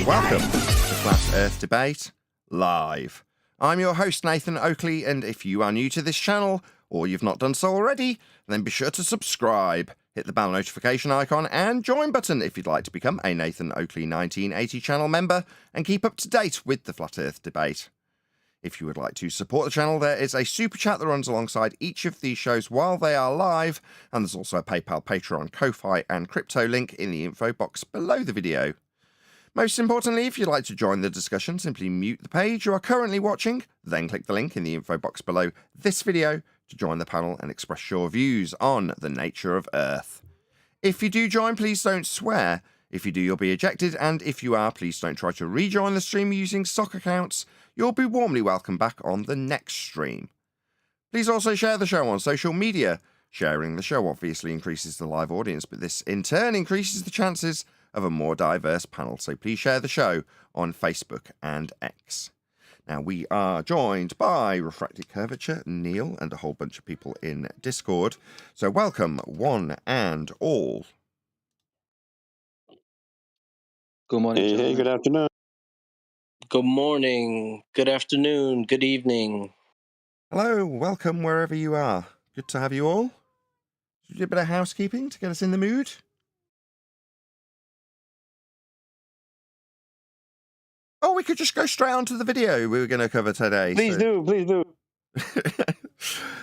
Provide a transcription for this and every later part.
Welcome to Flat Earth Debate Live. I'm your host, Nathan Oakley, and if you are new to this channel, or you've not done so already, then be sure to subscribe, hit the bell notification icon, and join button if you'd like to become a Nathan Oakley 1980 channel member and keep up to date with the Flat Earth Debate. If you would like to support the channel, there is a super chat that runs alongside each of these shows while they are live, and there's also a PayPal, Patreon, Ko-Fi, and crypto link in the info box below the video. Most importantly, if you'd like to join the discussion, simply mute the page you are currently watching, then click the link in the info box below this video to join the panel and express your views on the nature of Earth. If you do join, please don't swear. If you do, you'll be ejected, and if you are, please don't try to rejoin the stream using stock accounts. You'll be warmly welcome back on the next stream. Please also share the show on social media. Sharing the show obviously increases the live audience, but this in turn increases the chances of a more diverse panel. So please share the show on Facebook and X. Now, we are joined by Refracted Curvature, Neil, and a whole bunch of people in Discord. So welcome, one and all. Good morning. Hey, good afternoon. Good morning, good afternoon, good evening. Hello, welcome wherever you are. Good to have you all. Should we do a bit of housekeeping to get us in the mood? Oh, we could just go straight on to the video we were going to cover today. Please do.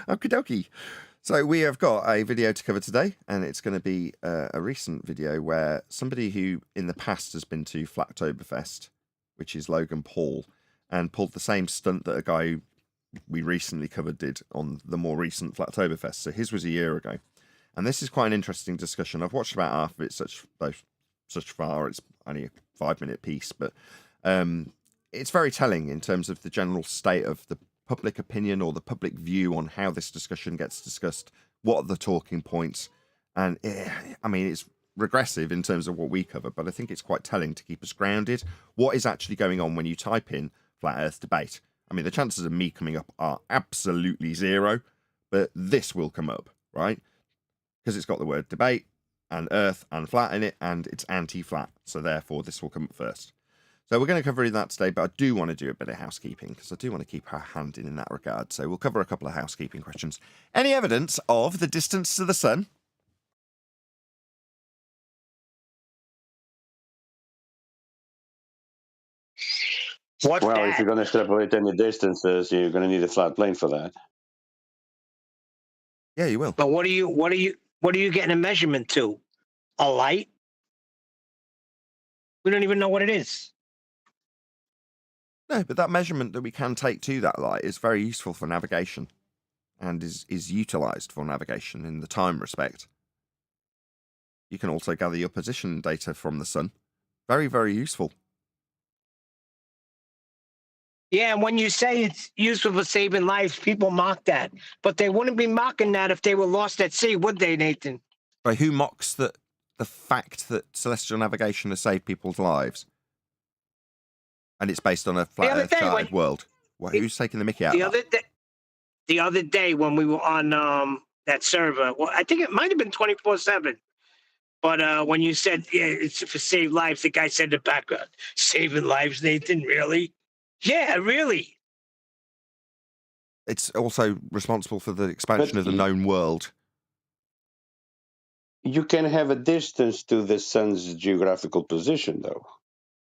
Okie dokie. So we have got a video to cover today, and it's going to be a recent video where somebody who in the past has been to Flattoberfest, which is Logan Paul, and pulled the same stunt that a guy we recently covered did on the more recent Flattoberfest. So his was a year ago. And this is quite an interesting discussion. I've watched about half of it such far. It's only a 5-minute piece, but it's very telling in terms of the general state of the public opinion or the public view on how this discussion gets discussed, what are the talking points. And I mean, it's regressive in terms of what we cover, but I think it's quite telling to keep us grounded. What is actually going on when you type in Flat Earth Debate? I mean, the chances of me coming up are absolutely zero, but this will come up, right? Because it's got the word debate and Earth and flat in it, and it's anti-flat. So therefore, this will come up first. So we're going to cover that today, but I do want to do a bit of housekeeping because I do want to keep our hand in that regard. So we'll cover a couple of housekeeping questions. Any evidence of the distance to the sun? Well, if you're going to extrapolate any distances, you're going to need a flat plane for that. Yeah, you will. But what are you getting a measurement to? A light? We don't even know what it is. No, but that measurement that we can take to that light is very useful for navigation and is utilized for navigation in the time respect. You can also gather your position data from the sun. Very, very useful. Yeah, and when you say it's useful for saving lives, people mock that. But they wouldn't be mocking that if they were lost at sea, would they, Nathan? Right, who mocks the fact that celestial navigation has saved people's lives? And it's based on a flat Earth charted world. Who's taking the mickey out of that? The other day when we were on that server, well, I think it might have been 24/7. But when you said, yeah, it's for save lives, the guy said in the background, saving lives, Nathan, really? Yeah, really. It's also responsible for the expansion of the known world. You can have a distance to the sun's geographical position, though.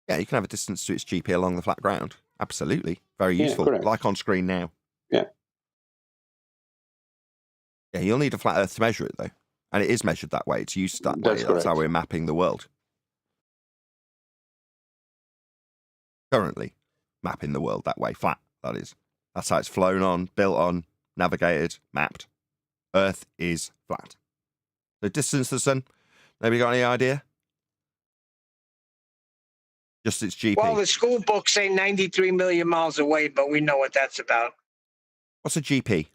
Yeah, you can have a distance to its GP along the flat ground. Absolutely. Very useful. Correct. Like on screen now. Yeah. Yeah, you'll need a flat Earth to measure it, though. And it is measured that way. It's used that way. That's That's how correct. we're mapping the world. Currently mapping the world that way. Flat, that is. That's how it's flown on, built on, navigated, mapped. Earth is flat. The distance to the sun, nobody got any idea? Just its GP. Well, the school books say 93 million miles away, but we know what that's about. What's a GP?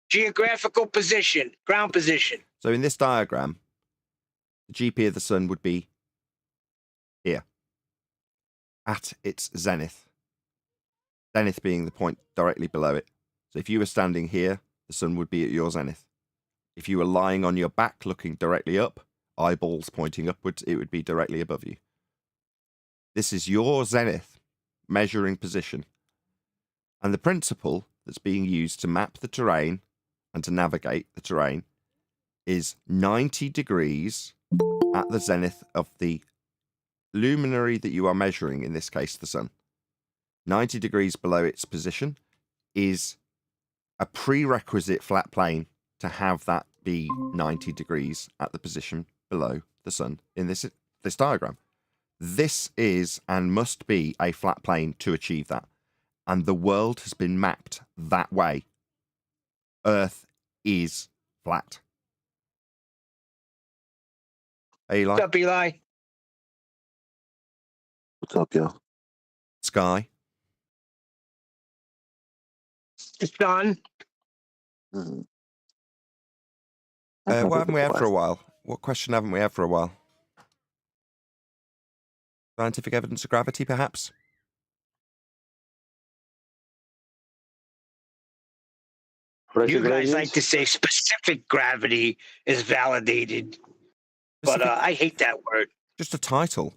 Geographical position, ground position. So in this diagram, the GP of the sun would be here, at its zenith. Zenith being the point directly below it. So if you were standing here, the sun would be at your zenith. If you were lying on your back looking directly up, eyeballs pointing upwards, it would be directly above you. This is your zenith measuring position. And the principle that's being used to map the terrain and to navigate the terrain is 90 degrees at the zenith of the luminary that you are measuring, in this case, the sun. 90 degrees below its position is a prerequisite flat plane to have that be 90 degrees at the position below the sun in this diagram. This is and must be a flat plane to achieve that. And the world has been mapped that way. Earth is flat. Hey, Eli. What's up, Eli? What's up, yo? Sky. It's done. Mm-hmm. What haven't we had for a while? What question haven't we had for a while? Scientific evidence of gravity, perhaps? You guys like to say specific gravity is validated, but I hate that word. Just a title.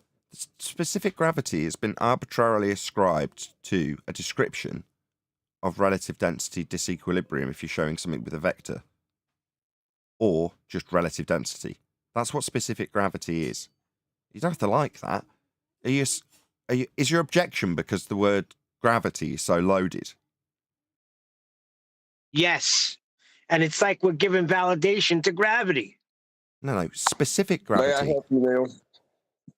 Specific gravity has been arbitrarily ascribed to a description of relative density disequilibrium if you're showing something with a vector, or just relative density. That's what specific gravity is. You don't have to like that. Is your objection because the word gravity is so loaded? Yes. And it's like we're giving validation to gravity. No. Specific gravity. May I help you,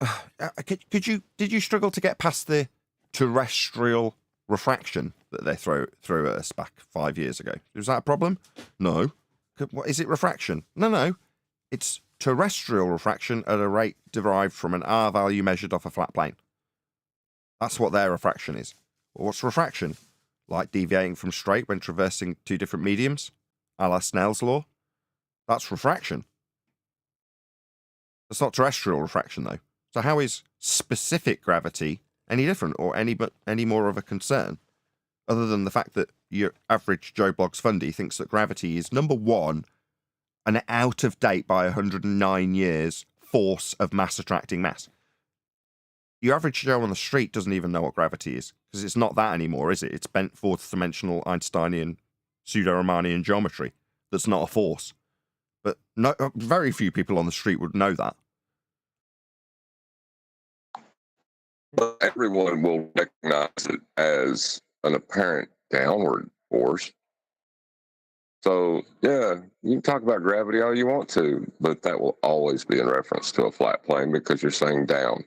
Neil? Did you struggle to get past the terrestrial refraction that they threw at us back 5 years ago? Was that a problem? No. What is it? Refraction? No. It's terrestrial refraction at a rate derived from an R value measured off a flat plane. That's what their refraction is. Well, what's refraction? Light deviating from straight when traversing two different mediums, a la Snell's law. That's refraction. That's not terrestrial refraction, though. So how is specific gravity any different or any more of a concern, other than the fact that your average Joe Bloggs Fundy thinks that gravity is, number one, an out-of-date by 109 years force of mass attracting mass. Your average Joe on the street doesn't even know what gravity is, because it's not that anymore, is it? It's bent fourth-dimensional Einsteinian pseudo-Riemannian geometry that's not a force. But very few people on the street would know that. But everyone will recognize it as an apparent downward force. So, yeah, you can talk about gravity all you want to, but that will always be in reference to a flat plane because you're saying down.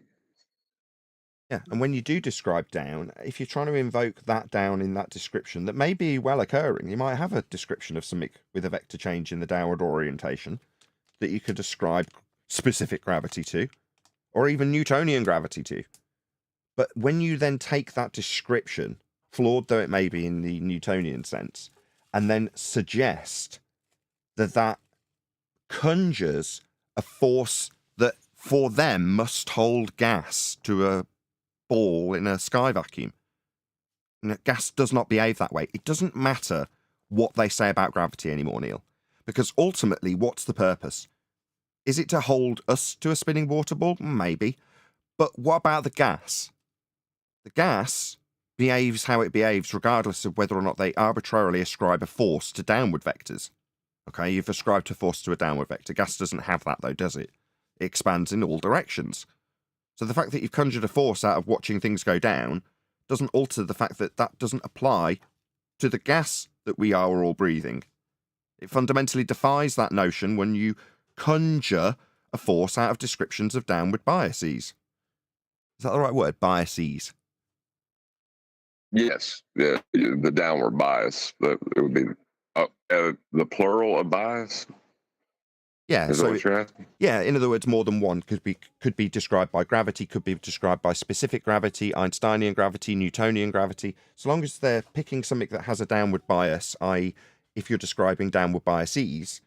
Yeah, and when you do describe down, if you're trying to invoke that down in that description, that may be well occurring. You might have a description of something with a vector change in the downward orientation that you could ascribe specific gravity to, or even Newtonian gravity to. But when you then take that description, flawed though it may be in the Newtonian sense, and then suggest that conjures a force that for them must hold gas to a ball in a sky vacuum. And gas does not behave that way. It doesn't matter what they say about gravity anymore, Neil, because ultimately, what's the purpose? Is it to hold us to a spinning water ball? Maybe. But what about the gas? The gas behaves how it behaves regardless of whether or not they arbitrarily ascribe a force to downward vectors. Okay, you've ascribed a force to a downward vector. Gas doesn't have that though, does it? It expands in all directions. So the fact that you've conjured a force out of watching things go down doesn't alter the fact that that doesn't apply to the gas that we are all breathing. It fundamentally defies that notion when you conjure a force out of descriptions of downward biases. Is that the right word? Biases. Yes, the downward bias. It would be the plural of bias. Yeah, Is so that what you're asking? Yeah, in other words, more than one could be described by gravity, could be described by specific gravity, Einsteinian gravity, Newtonian gravity. So long as they're picking something that has a downward bias, i.e., if you're describing downward biases,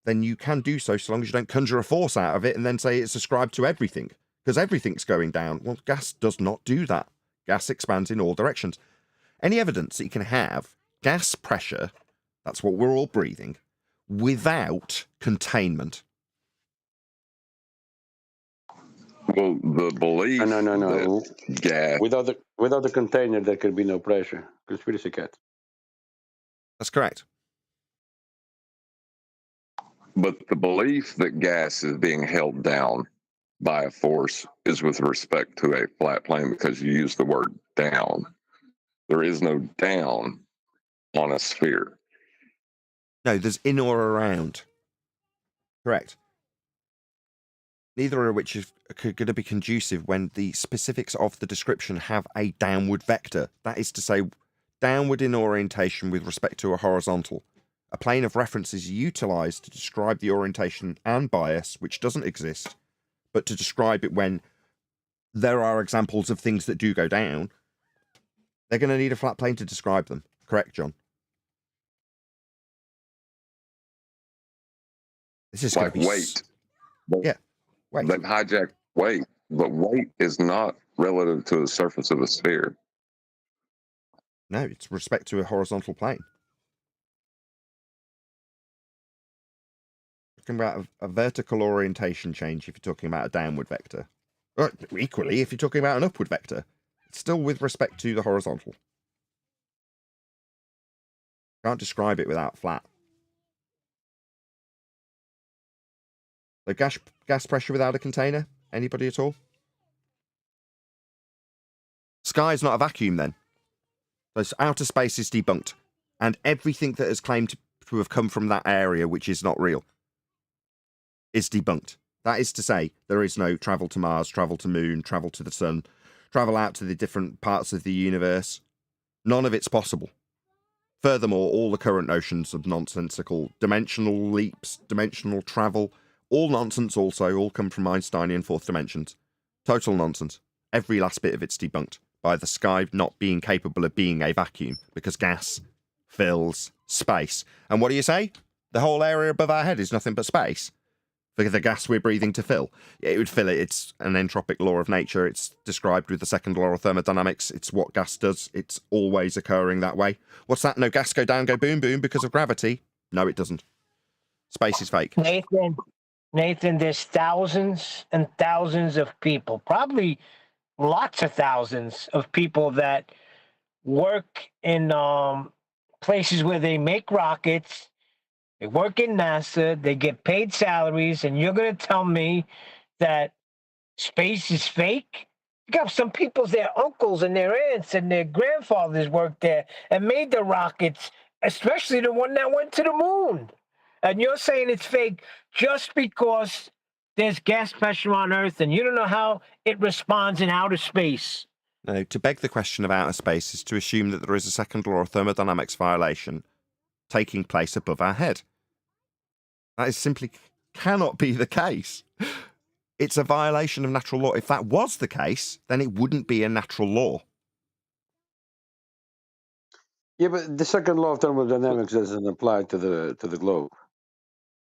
then you can do so long as you don't conjure a force out of it and then say it's ascribed to everything, because everything's going down. Well, gas does not do that. Gas expands in all directions. Any evidence that you can have gas pressure, that's what we're all breathing, without containment. Well, the belief No. that gas. Without the container, there could be no pressure. Conspiracy cat. That's correct. But the belief that gas is being held down by a force is with respect to a flat plane because you use the word down. There is no down on a sphere. No, there's in or around. Correct. Neither of which is going to be conducive when the specifics of the description have a downward vector. That is to say, downward in orientation with respect to a horizontal. A plane of reference is utilised to describe the orientation and bias, which doesn't exist, but to describe it when there are examples of things that do go down. They're going to need a flat plane to describe them. Correct, John? This is like going to be weight. Yeah, weight. They've hijacked weight, but weight is not relative to the surface of a sphere. No, it's respect to a horizontal plane. Talking about a vertical orientation change if you're talking about a downward vector. Or equally, if you're talking about an upward vector, it's still with respect to the horizontal. Can't describe it without flat. So gas pressure without a container? Anybody at all? Sky's not a vacuum then. So outer space is debunked. And everything that has claimed to have come from that area, which is not real, is debunked. That is to say, there is no travel to Mars, travel to Moon, travel to the Sun, travel out to the different parts of the universe. None of it's possible. Furthermore, all the current notions of nonsensical dimensional leaps, dimensional travel, all nonsense also, all come from Einsteinian fourth dimensions. Total nonsense. Every last bit of it's debunked by the sky not being capable of being a vacuum, because gas fills space. And what do you say? The whole area above our head is nothing but space. For the gas we're breathing to fill. It would fill it. It's an entropic law of nature. It's described with the second law of thermodynamics. It's what gas does. It's always occurring that way. What's that? No gas go down, go boom, boom because of gravity. No, it doesn't. Space is fake. Nathan, there's thousands and thousands of people, probably lots of thousands of people that work in places where they make rockets. They work in NASA, they get paid salaries, and you're going to tell me that space is fake? You got some people's, their uncles and their aunts and their grandfathers worked there and made the rockets, especially the one that went to the moon. And you're saying it's fake just because there's gas pressure on Earth and you don't know how it responds in outer space. No, to beg the question of outer space is to assume that there is a second law of thermodynamics violation taking place above our head. That is simply cannot be the case. It's a violation of natural law. If that was the case, then it wouldn't be a natural law. Yeah, but the second law of thermodynamics doesn't apply to the globe.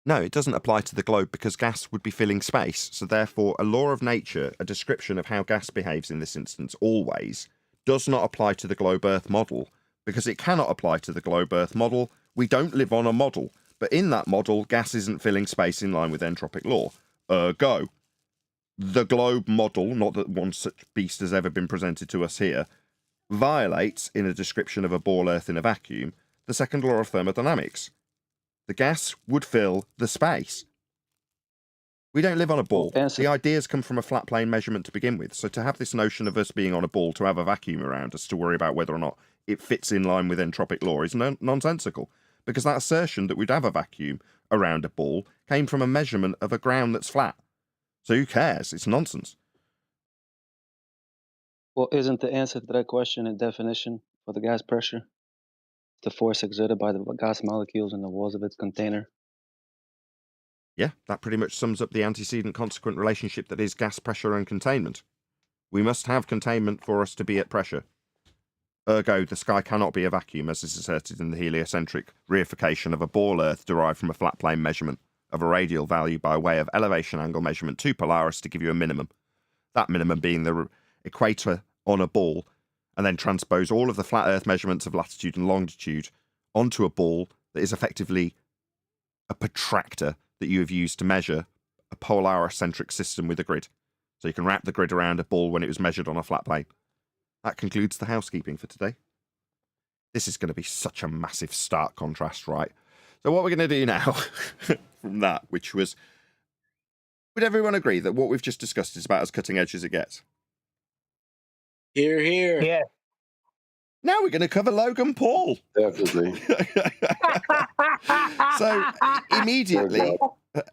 No, it doesn't apply to the globe because gas would be filling space. So therefore, a law of nature, a description of how gas behaves in this instance, always does not apply to the globe Earth model because it cannot apply to the globe Earth model. We don't live on a model. But in that model, gas isn't filling space in line with entropic law. Ergo, the globe model, not that one such beast has ever been presented to us here, violates, in a description of a ball Earth in a vacuum, the second law of thermodynamics. The gas would fill the space. We don't live on a ball. The ideas come from a flat plane measurement to begin with. So to have this notion of us being on a ball, to have a vacuum around us, to worry about whether or not it fits in line with entropic law is nonsensical. Because that assertion that we'd have a vacuum around a ball came from a measurement of a ground that's flat. So who cares? It's nonsense. Well, isn't the answer to that question a definition for the gas pressure? The force exerted by the gas molecules in the walls of its container? Yeah, that pretty much sums up the antecedent-consequent relationship that is gas pressure and containment. We must have containment for us to be at pressure. Ergo, the sky cannot be a vacuum, as is asserted in the heliocentric reification of a ball Earth derived from a flat plane measurement of a radial value by way of elevation angle measurement to Polaris to give you a minimum. That minimum being the equator on a ball, and then transpose all of the flat Earth measurements of latitude and longitude onto a ball that is effectively a protractor that you have used to measure a Polaris-centric system with a grid. So you can wrap the grid around a ball when it was measured on a flat plane. That concludes the housekeeping for today. This is going to be such a massive stark contrast, right? So what we're going to do now from that, which was, would everyone agree that what we've just discussed is about as cutting edge as it gets? Here, here. Yeah. Now we're going to cover Logan Paul. Definitely. So immediately,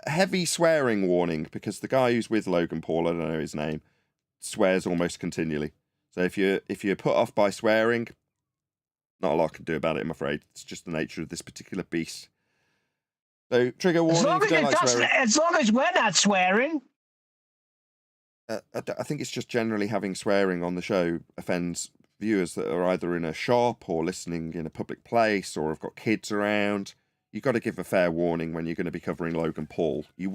heavy swearing warning, because the guy who's with Logan Paul, I don't know his name, swears almost continually. So if you're put off by swearing, not a lot I can do about it, I'm afraid. It's just the nature of this particular beast. So trigger warning. As long as we're not swearing. I think it's just generally having swearing on the show offends viewers that are either in a shop or listening in a public place or have got kids around. You've got to give a fair warning when you're going to be covering Logan Paul. I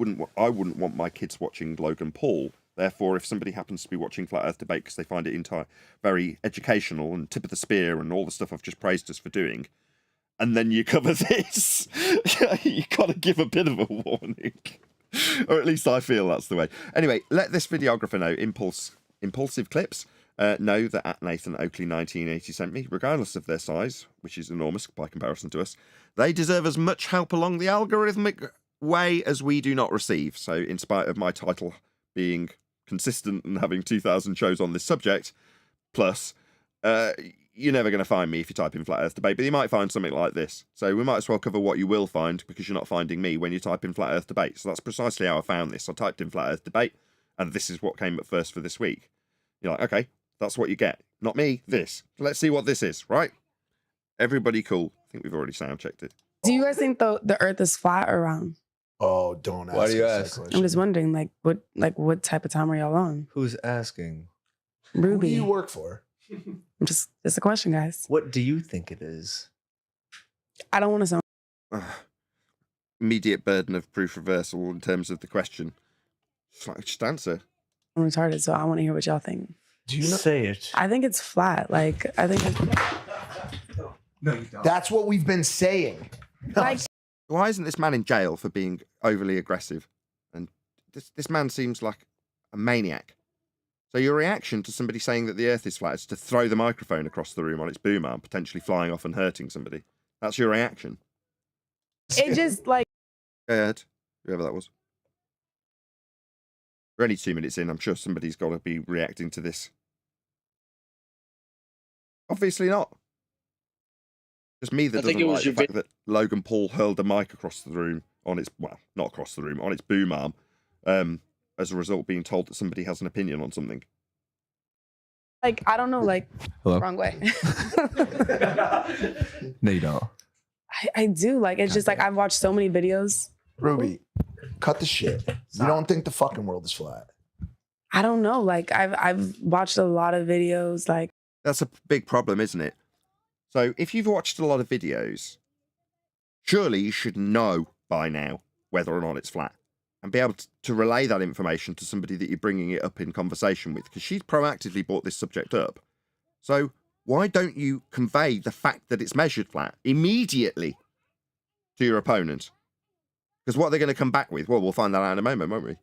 wouldn't want my kids watching Logan Paul. Therefore, if somebody happens to be watching Flat Earth Debate because they find it very educational and tip of the spear and all the stuff I've just praised us for doing, and then you cover this, you got to give a bit of a warning. Or at least I feel that's the way. Anyway, let this videographer know, Impulsive Clips, know that at Nathan Oakley 1980 sent me, regardless of their size, which is enormous by comparison to us, they deserve as much help along the algorithmic way as we do not receive. So in spite of my title being consistent and having 2,000 shows on this subject, plus, you're never going to find me if you type in Flat Earth Debate, but you might find something like this. So we might as well cover what you will find, because you're not finding me when you type in Flat Earth Debate. So that's precisely how I found this. I typed in Flat Earth Debate, and this is what came up first for this week. You're like, okay, that's what you get. Not me, this. Let's see what this is, right? Everybody cool. I think we've already sound checked it. Do you guys think the Earth is flat or round? Oh, don't ask. Why do you us that ask? question. I'm just wondering, what type of time are y'all on? Who's asking? Who do Ruby. you work for? Just a question, guys. What do you think it is? I don't want to sound. Immediate burden of proof reversal in terms of the question. Just answer. I'm retarded, so I want to hear what y'all think. Do you know? Say it. I think it's flat. Like, I think it's, No, you don't. That's what we've been saying. like, Why isn't this man in jail for being overly aggressive? And this man seems like a maniac. So your reaction to somebody saying that the Earth is flat is to throw the microphone across the room on its boom arm, potentially flying off and hurting somebody. That's your reaction. it just like. Go ahead, whoever that was. We're only 2 minutes in. I'm sure somebody's got to be reacting to this. Obviously not. Just me that I think doesn't it was like the your fact that Logan Paul hurled a mic across the room on its, well, not across the room, on its boom arm, as a result of being told that somebody has an opinion on something. Like, I don't know, like, Hello? wrong way. No, you don't. I do. Like, it's just like I've watched so many videos. Ruby, cut the shit. You don't think the fucking world is flat? I don't know. Like, I've watched a lot of videos. Like, That's a big problem, isn't it? So if you've watched a lot of videos, surely you should know by now whether or not it's flat and be able to relay that information to somebody that you're bringing it up in conversation with, because she's proactively brought this subject up. So why don't you convey the fact that it's measured flat immediately to your opponent? Because what they're going to come back with, well, we'll find that out in a moment, won't we?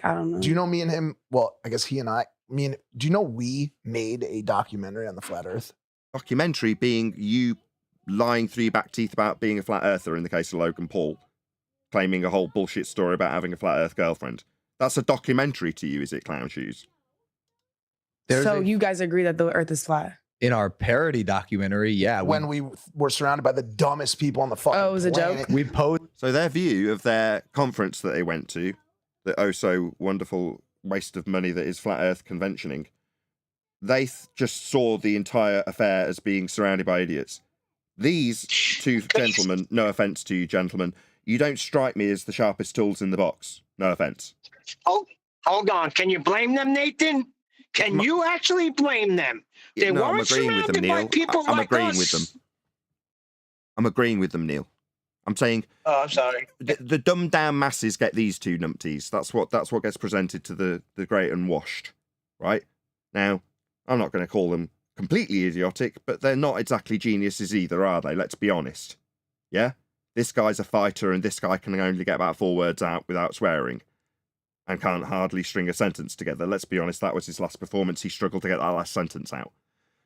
I don't know. Do you know me and him? Well, I guess he and I. Do you know we made a documentary on the flat Earth? Documentary being you lying through your back teeth about being a flat earther in the case of Logan Paul, claiming a whole bullshit story about having a flat earth girlfriend. That's a documentary to you, is it, Clown Shoes? So you guys agree that the Earth is flat? In our parody documentary, yeah. When we were surrounded by the dumbest people on the fucking Oh, it was a planet. joke? we posed. So their view of their conference that they went to, the oh so wonderful waste of money that is flat earth conventioning, they just saw the entire affair as being surrounded by idiots. These two gentlemen, no offense to you gentlemen, you don't strike me as the sharpest tools in the box. No offense. Oh, hold on. Can you blame them, Nathan? Can you actually blame them? They No, I'm weren't agreeing with them, surrounded by Neil. people I'm like agreeing us. with them. I'm agreeing with them, Neil. I'm saying Oh, I'm sorry. the dumbed down masses get these two numpties. That's what gets presented to the great and washed, right? Now, I'm not going to call them completely idiotic, but they're not exactly geniuses either, are they? Let's be honest. Yeah? This guy's a fighter and this guy can only get about 4 words out without swearing. and can't hardly string a sentence together. Let's be honest, that was his last performance. He struggled to get that last sentence out.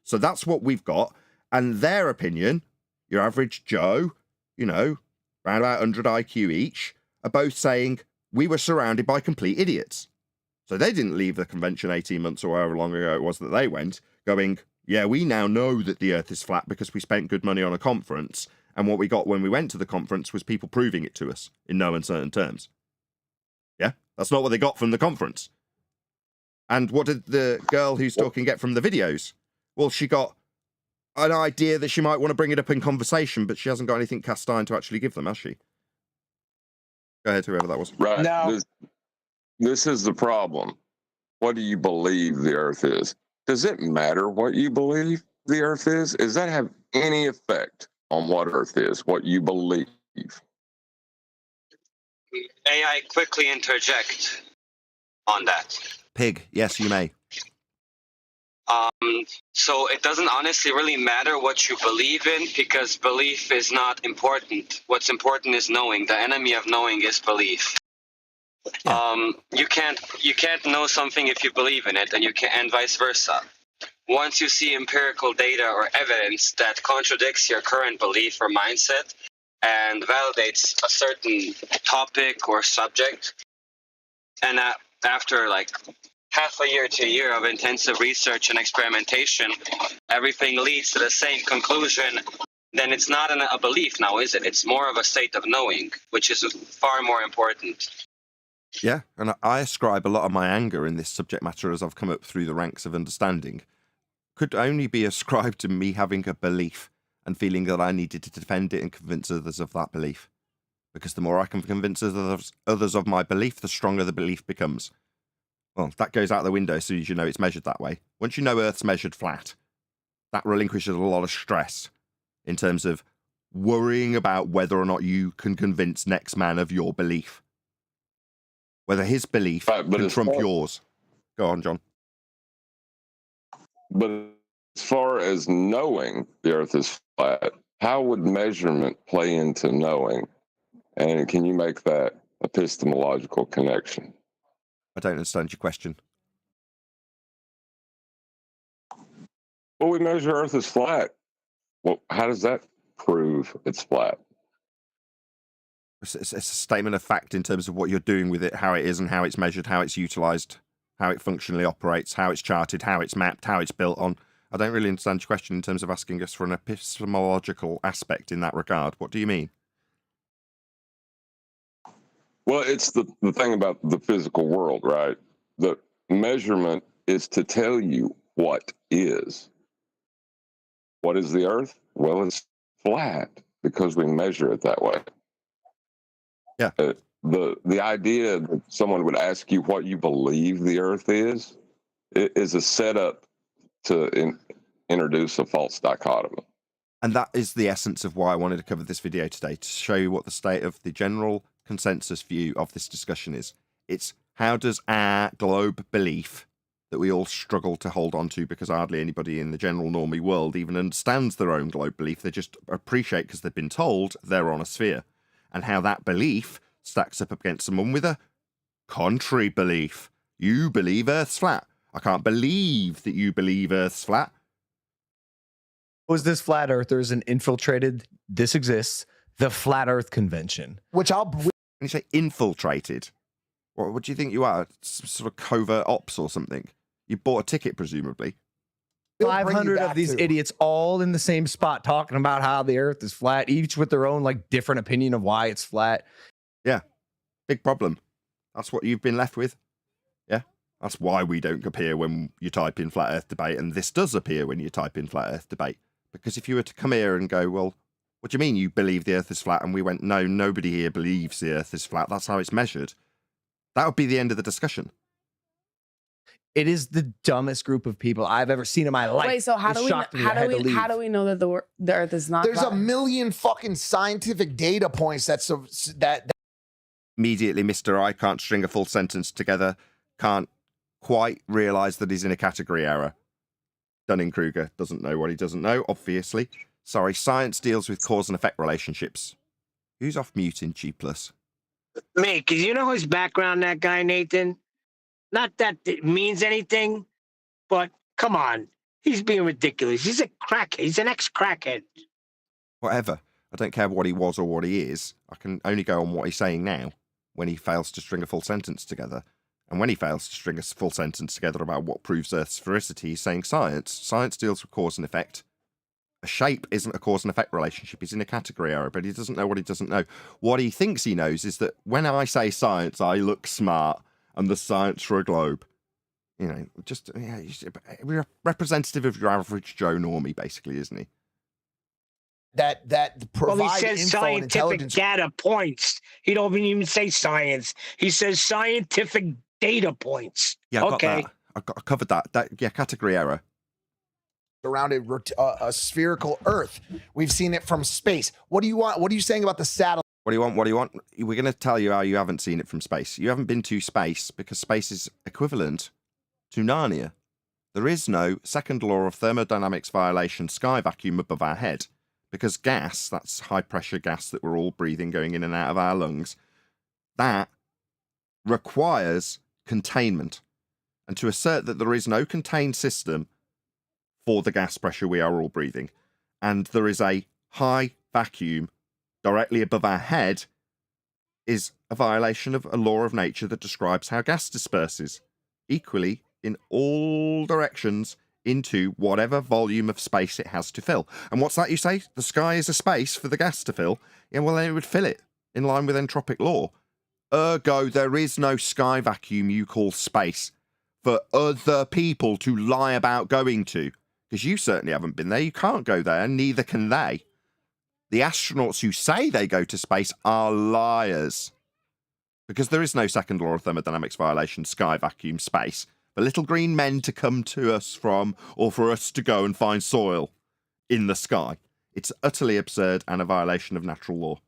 So that's what we've got. And their opinion, your average Joe, you know, around about 100 IQ each, are both saying we were surrounded by complete idiots. So they didn't leave the convention 18 months or however long ago it was that they went, going, yeah, we now know that the Earth is flat because we spent good money on a conference, and what we got when we went to the conference was people proving it to us in no uncertain terms. Yeah? That's not what they got from the conference. And what did the girl who's talking get from the videos? Well, she got an idea that she might want to bring it up in conversation, but she hasn't got anything cast iron to actually give them, has she? Go ahead, whoever that was. Right. No. This is the problem. What do you believe the Earth is? Does it matter what you believe the Earth is? Does that have any effect on what Earth is, what you believe? May I quickly interject on that? Pig, yes, you may. So it doesn't honestly really matter what you believe in, because belief is not important. What's important is knowing. The enemy of knowing is belief. Yeah. You can't know something if you believe in it, and vice versa. Once you see empirical data or evidence that contradicts your current belief or mindset and validates a certain topic or subject, and after like half a year to a year of intensive research and experimentation, everything leads to the same conclusion, then it's not a belief now, is it? It's more of a state of knowing, which is far more important. Yeah, and I ascribe a lot of my anger in this subject matter as I've come up through the ranks of understanding could only be ascribed to me having a belief and feeling that I needed to defend it and convince others of that belief. Because the more I can convince others of my belief, the stronger the belief becomes. Well, that goes out the window as soon as you know it's measured that way. Once you know Earth's measured flat, that relinquishes a lot of stress in terms of worrying about whether or not you can convince next man of your belief. Whether his belief can trump yours. Go on, John. But as far as knowing the Earth is flat, how would measurement play into knowing? And can you make that epistemological connection? I don't understand your question. Well, we measure Earth is flat. Well, how does that prove it's flat? It's a statement of fact in terms of what you're doing with it, how it is and how it's measured, how it's utilized, how it functionally operates, how it's charted, how it's mapped, how it's built on. I don't really understand your question in terms of asking us for an epistemological aspect in that regard. What do you mean? Well, it's the thing about the physical world, right? The measurement is to tell you what is. What is the Earth? Well, it's flat because we measure it that way. Yeah. The idea that someone would ask you what you believe the Earth is a setup to introduce a false dichotomy. And that is the essence of why I wanted to cover this video today, to show you what the state of the general consensus view of this discussion is. It's how does our globe belief that we all struggle to hold on to because hardly anybody in the general normie world even understands their own globe belief. They just appreciate because they've been told they're on a sphere. And how that belief stacks up against someone with a contrary belief. You believe Earth's flat. I can't believe that you believe Earth's flat. Was this flat earthers and infiltrated? This exists. The Flat Earth Convention. Which I'll... When you say infiltrated, what do you think you are? Sort of covert ops or something? You bought a ticket, presumably. 500 of these idiots all in the same spot talking about how the Earth is flat, each with their own like different opinion of why it's flat. Yeah, big problem. That's what you've been left with. Yeah, that's why we don't appear when you type in flat Earth debate, and this does appear when you type in flat Earth debate. Because if you were to come here and go, well, what do you mean you believe the Earth is flat? And we went, no, nobody here believes the Earth is flat. That's how it's measured. That would be the end of the discussion. It is the dumbest group of people I've ever seen in my life. Wait, so how do we know that the Earth is not? There's flat? a million fucking scientific data points that Immediately, Mr. I can't string a full sentence together, can't quite realise that he's in a category error. Dunning-Kruger doesn't know what he doesn't know, obviously. Sorry, science deals with cause and effect relationships. Who's off mute in G+? Me, because you know his background, that guy, Nathan? Not that it means anything, but come on. He's being ridiculous. He's a crackhead. He's an ex-crackhead. Whatever. I don't care what he was or what he is. I can only go on what he's saying now when he fails to string a full sentence together. And when he fails to string a full sentence together about what proves Earth's sphericity, he's saying science. Science deals with cause and effect. A shape isn't a cause and effect relationship. He's in a category error, but he doesn't know what he doesn't know. What he thinks he knows is that when I say science, I look smart and the science for a globe. You know, just he's representative of your average Joe Normie, basically, isn't he? That provide Well, he says info and scientific intelligence. data points. He don't even say science. He says scientific data points. Yeah, I okay. I covered that. Yeah, category error. Around a spherical Earth. We've seen it from space. What do you want? What are you saying about the satellite? What do you want? What do you want? We're going to tell you how you haven't seen it from space. You haven't been to space because space is equivalent to Narnia. There is no second law of thermodynamics violation sky vacuum above our head because gas, that's high pressure gas that we're all breathing going in and out of our lungs, that requires containment. And to assert that there is no contained system for the gas pressure we are all breathing, and there is a high vacuum directly above our head, is a violation of a law of nature that describes how gas disperses equally in all directions into whatever volume of space it has to fill. And what's that you say? The sky is a space for the gas to fill? Yeah, well, then it would fill it in line with entropic law. Ergo, there is no sky vacuum you call space for other people to lie about going to. Because you certainly haven't been there. You can't go there, neither can they. The astronauts who say they go to space are liars. Because there is no second law of thermodynamics violation, sky vacuum, space, for little green men to come to us from, or for us to go and find soil in the sky. It's utterly absurd and a violation of natural law.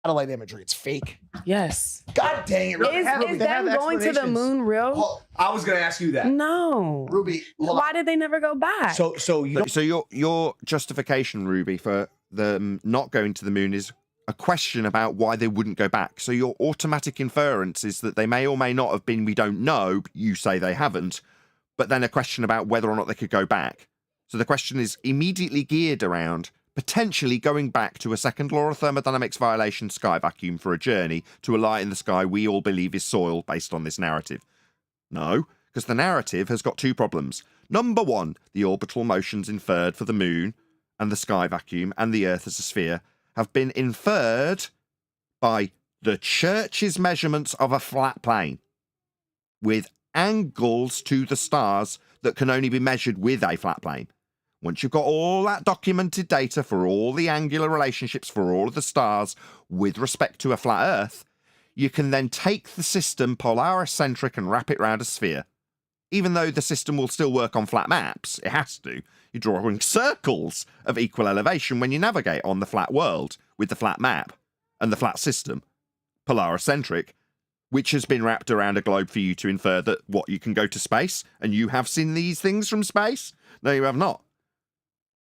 Satellite imagery. It's fake. Yes. God dang it. Ruby. Is them going to the moon real? I was going to ask you that. No. Ruby, why did they never go back? So your justification, Ruby, for them not going to the moon is a question about why they wouldn't go back. So your automatic inference is that they may or may not have been, we don't know, but you say they haven't, but then a question about whether or not they could go back. So the question is immediately geared around potentially going back to a second law of thermodynamics violation sky vacuum for a journey to a light in the sky we all believe is soil based on this narrative. No, because the narrative has got two problems. Number one, the orbital motions inferred for the moon and the sky vacuum and the Earth as a sphere have been inferred by the church's measurements of a flat plane with angles to the stars that can only be measured with a flat plane. Once you've got all that documented data for all the angular relationships for all of the stars with respect to a flat Earth, you can then take the system polar-eccentric and wrap it around a sphere. Even though the system will still work on flat maps, it has to. You're drawing circles of equal elevation when you navigate on the flat world with the flat map and the flat system, polar-eccentric, which has been wrapped around a globe for you to infer that, what, you can go to space and you have seen these things from space? No, you have not.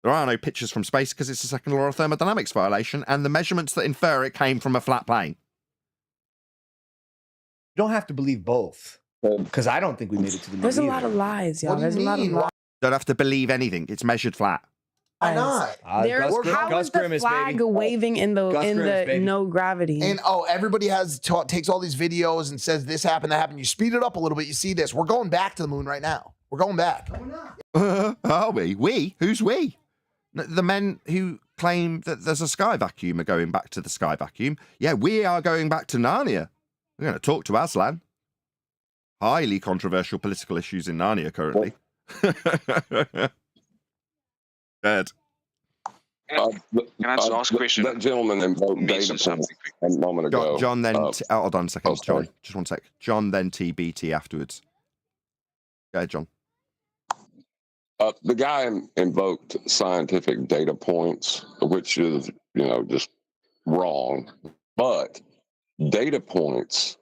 There are no pictures from space because it's a second law of thermodynamics violation, and the measurements that infer it came from a flat plane. You don't have to believe both, because I don't think we made it to the moon. There's a either. lot of lies, y'all. What do you There's a lot of mean? lies. Don't have to believe anything. It's measured flat. Why not? How is the flag waving in the no gravity? And everybody takes all these videos and says this happened, that happened. You speed it up a little bit, you see this. We're going back to the moon right now. We're going back. Are we? We? Who's we? The men who claim that there's a sky vacuum are going back to the sky vacuum. Yeah, we are going back to Narnia. We're going to talk to Aslan. Highly controversial political issues in Narnia currently. Dead. Can I just ask a question? That gentleman invoked data something a moment ago. John then... hold on a second, sorry. John. Just one sec. John then TBT afterwards. Go ahead, John. The guy invoked scientific data points, which is, just wrong. But data points,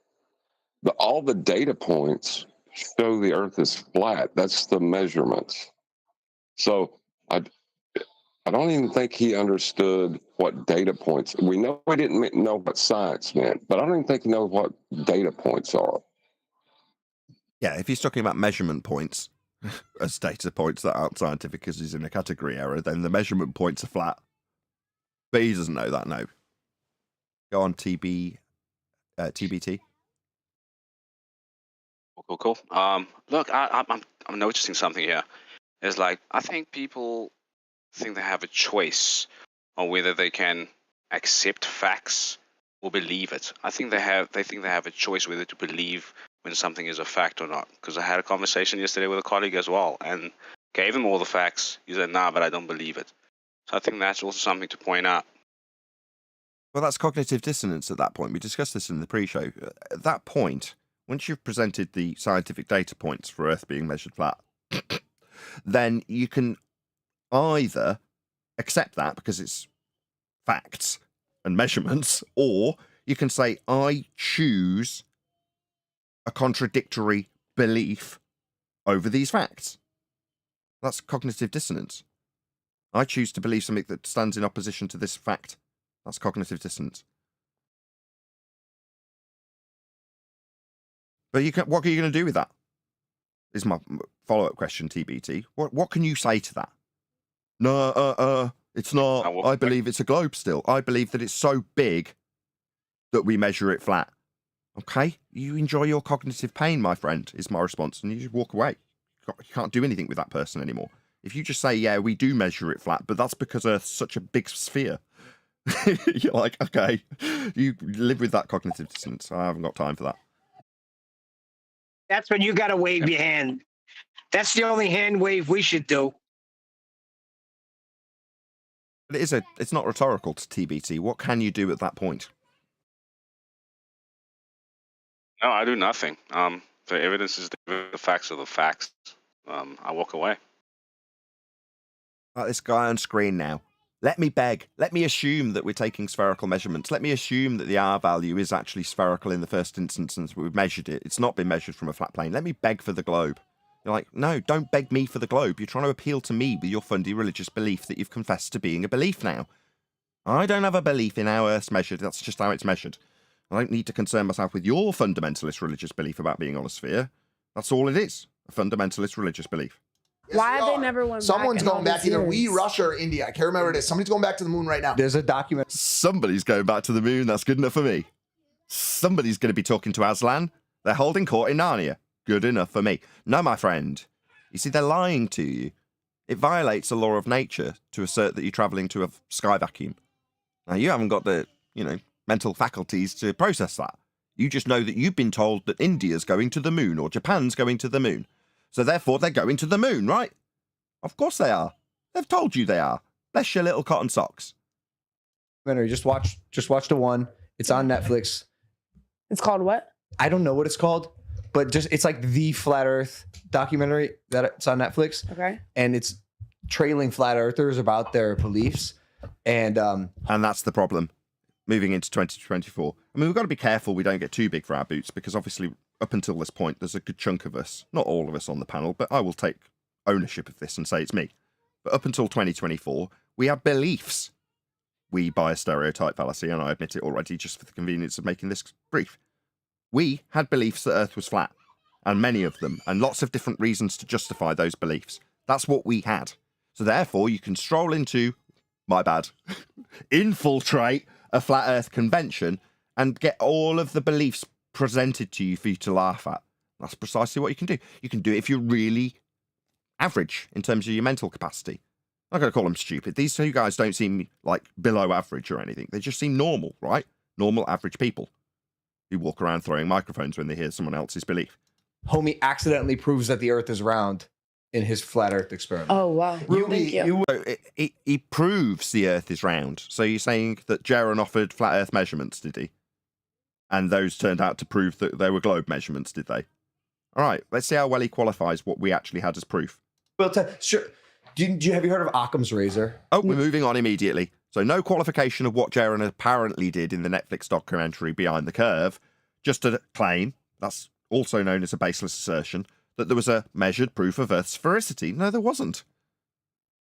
all the data points show the Earth is flat. That's the measurements. So I don't even think he understood what data points. We know he didn't know what science meant, but I don't even think he knows what data points are. Yeah, if he's talking about measurement points as data points that aren't scientific because he's in a category error, then the measurement points are flat. But he doesn't know that, no. Go on, TBT. Cool. Look, I'm noticing something here. It's like I think people think they have a choice on whether they can accept facts or believe it. I think they think they have a choice whether to believe when something is a fact or not. Because I had a conversation yesterday with a colleague as well, and gave him all the facts. He said, "Nah, but I don't believe it." So I think that's also something to point out. Well, that's cognitive dissonance at that point. We discussed this in the pre-show. At that point, once you've presented the scientific data points for Earth being measured flat, then you can either accept that because it's facts and measurements, or you can say, I choose a contradictory belief over these facts. That's cognitive dissonance. I choose to believe something that stands in opposition to this fact. That's cognitive dissonance. But what are you going to do with that? Is my follow-up question, TBT. What can you say to that? No, it's not. I believe it's a globe still. I believe that it's so big that we measure it flat. Okay? You enjoy your cognitive pain, my friend, is my response. And you just walk away. You can't do anything with that person anymore. If you just say, yeah, we do measure it flat, but that's because Earth's such a big sphere. You're like, okay, you live with that cognitive dissonance. I haven't got time for that. That's when you got to wave your hand. That's the only hand wave we should do. But it's not rhetorical to TBT. What can you do at that point? No, I do nothing. The evidence is the facts are the facts. I walk away. Like this guy on screen now. Let me beg. Let me assume that we're taking spherical measurements. Let me assume that the R value is actually spherical in the first instance and we've measured it. It's not been measured from a flat plane. Let me beg for the globe. You're like, no, don't beg me for the globe. You're trying to appeal to me with your fundy religious belief that you've confessed to being a belief now. I don't have a belief in how Earth's measured. That's just how it's measured. I don't need to concern myself with your fundamentalist religious belief about being on a sphere. That's all it is. A fundamentalist religious belief. Yes, why have they never went Someone's back going back, either we, Russia, or India. I can't remember what it is. Somebody's going back to the moon right now. There's a document. Somebody's going back to the moon. That's good enough for me. Somebody's going to be talking to Aslan. They're holding court in Narnia. Good enough for me. No, my friend. You see, they're lying to you. It violates the law of nature to assert that you're traveling to a sky vacuum. Now, you haven't got the, mental faculties to process that. You just know that you've been told that India's going to the moon or Japan's going to the moon. So therefore, they're going to the moon, right? Of course they are. They've told you they are. Bless your little cotton socks. Just watch the one. It's on Netflix. It's called what? I don't know what it's called, but it's like the Flat Earth documentary that it's on Netflix. Okay. And it's trailing flat earthers about their beliefs. And that's the problem. Moving into 2024. I mean, we've got to be careful we don't get too big for our boots because obviously up until this point, there's a good chunk of us, not all of us on the panel, but I will take ownership of this and say it's me. But up until 2024, we have beliefs. We, by a stereotype fallacy, and I admit it already just for the convenience of making this brief. We had beliefs that Earth was flat, and many of them, and lots of different reasons to justify those beliefs. That's what we had. So therefore, you can stroll into, my bad, infiltrate a flat Earth convention and get all of the beliefs presented to you for you to laugh at. That's precisely what you can do. You can do it if you're really average in terms of your mental capacity. I'm not going to call them stupid. These two guys don't seem like below average or anything. They just seem normal, right? Normal, average people who walk around throwing microphones when they hear someone else's belief. Homie accidentally proves that the Earth is round in his flat Earth experiment. Oh, wow. Thank you. He proves the Earth is round. So you're saying that Jaron offered flat Earth measurements, did he? And those turned out to prove that they were globe measurements, did they? All right, let's see how well he qualifies what we actually had as proof. Well, sure. Have you heard of Occam's razor? Oh, we're moving on immediately. So no qualification of what Jaron apparently did in the Netflix documentary Behind the Curve, just a claim, that's also known as a baseless assertion, that there was a measured proof of Earth's sphericity. No, there wasn't.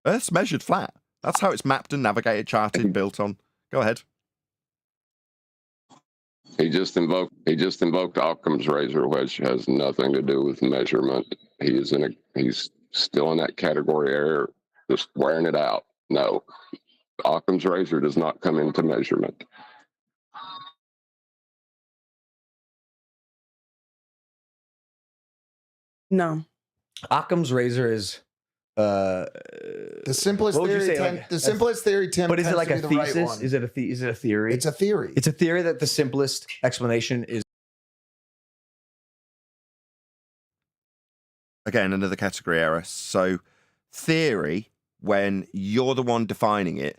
Earth's measured flat. That's how it's mapped and navigated, charted, built on. Go ahead. He just invoked Occam's razor, which has nothing to do with measurement. He's still in that category area, just wearing it out. No, Occam's razor does not come into measurement. No. Occam's razor is the simplest theory. The simplest theory, Tim. But is it like a thesis? Right, is it a theory? It's a theory. It's a theory that the simplest explanation is. Again, another category error. So, theory, when you're the one defining it,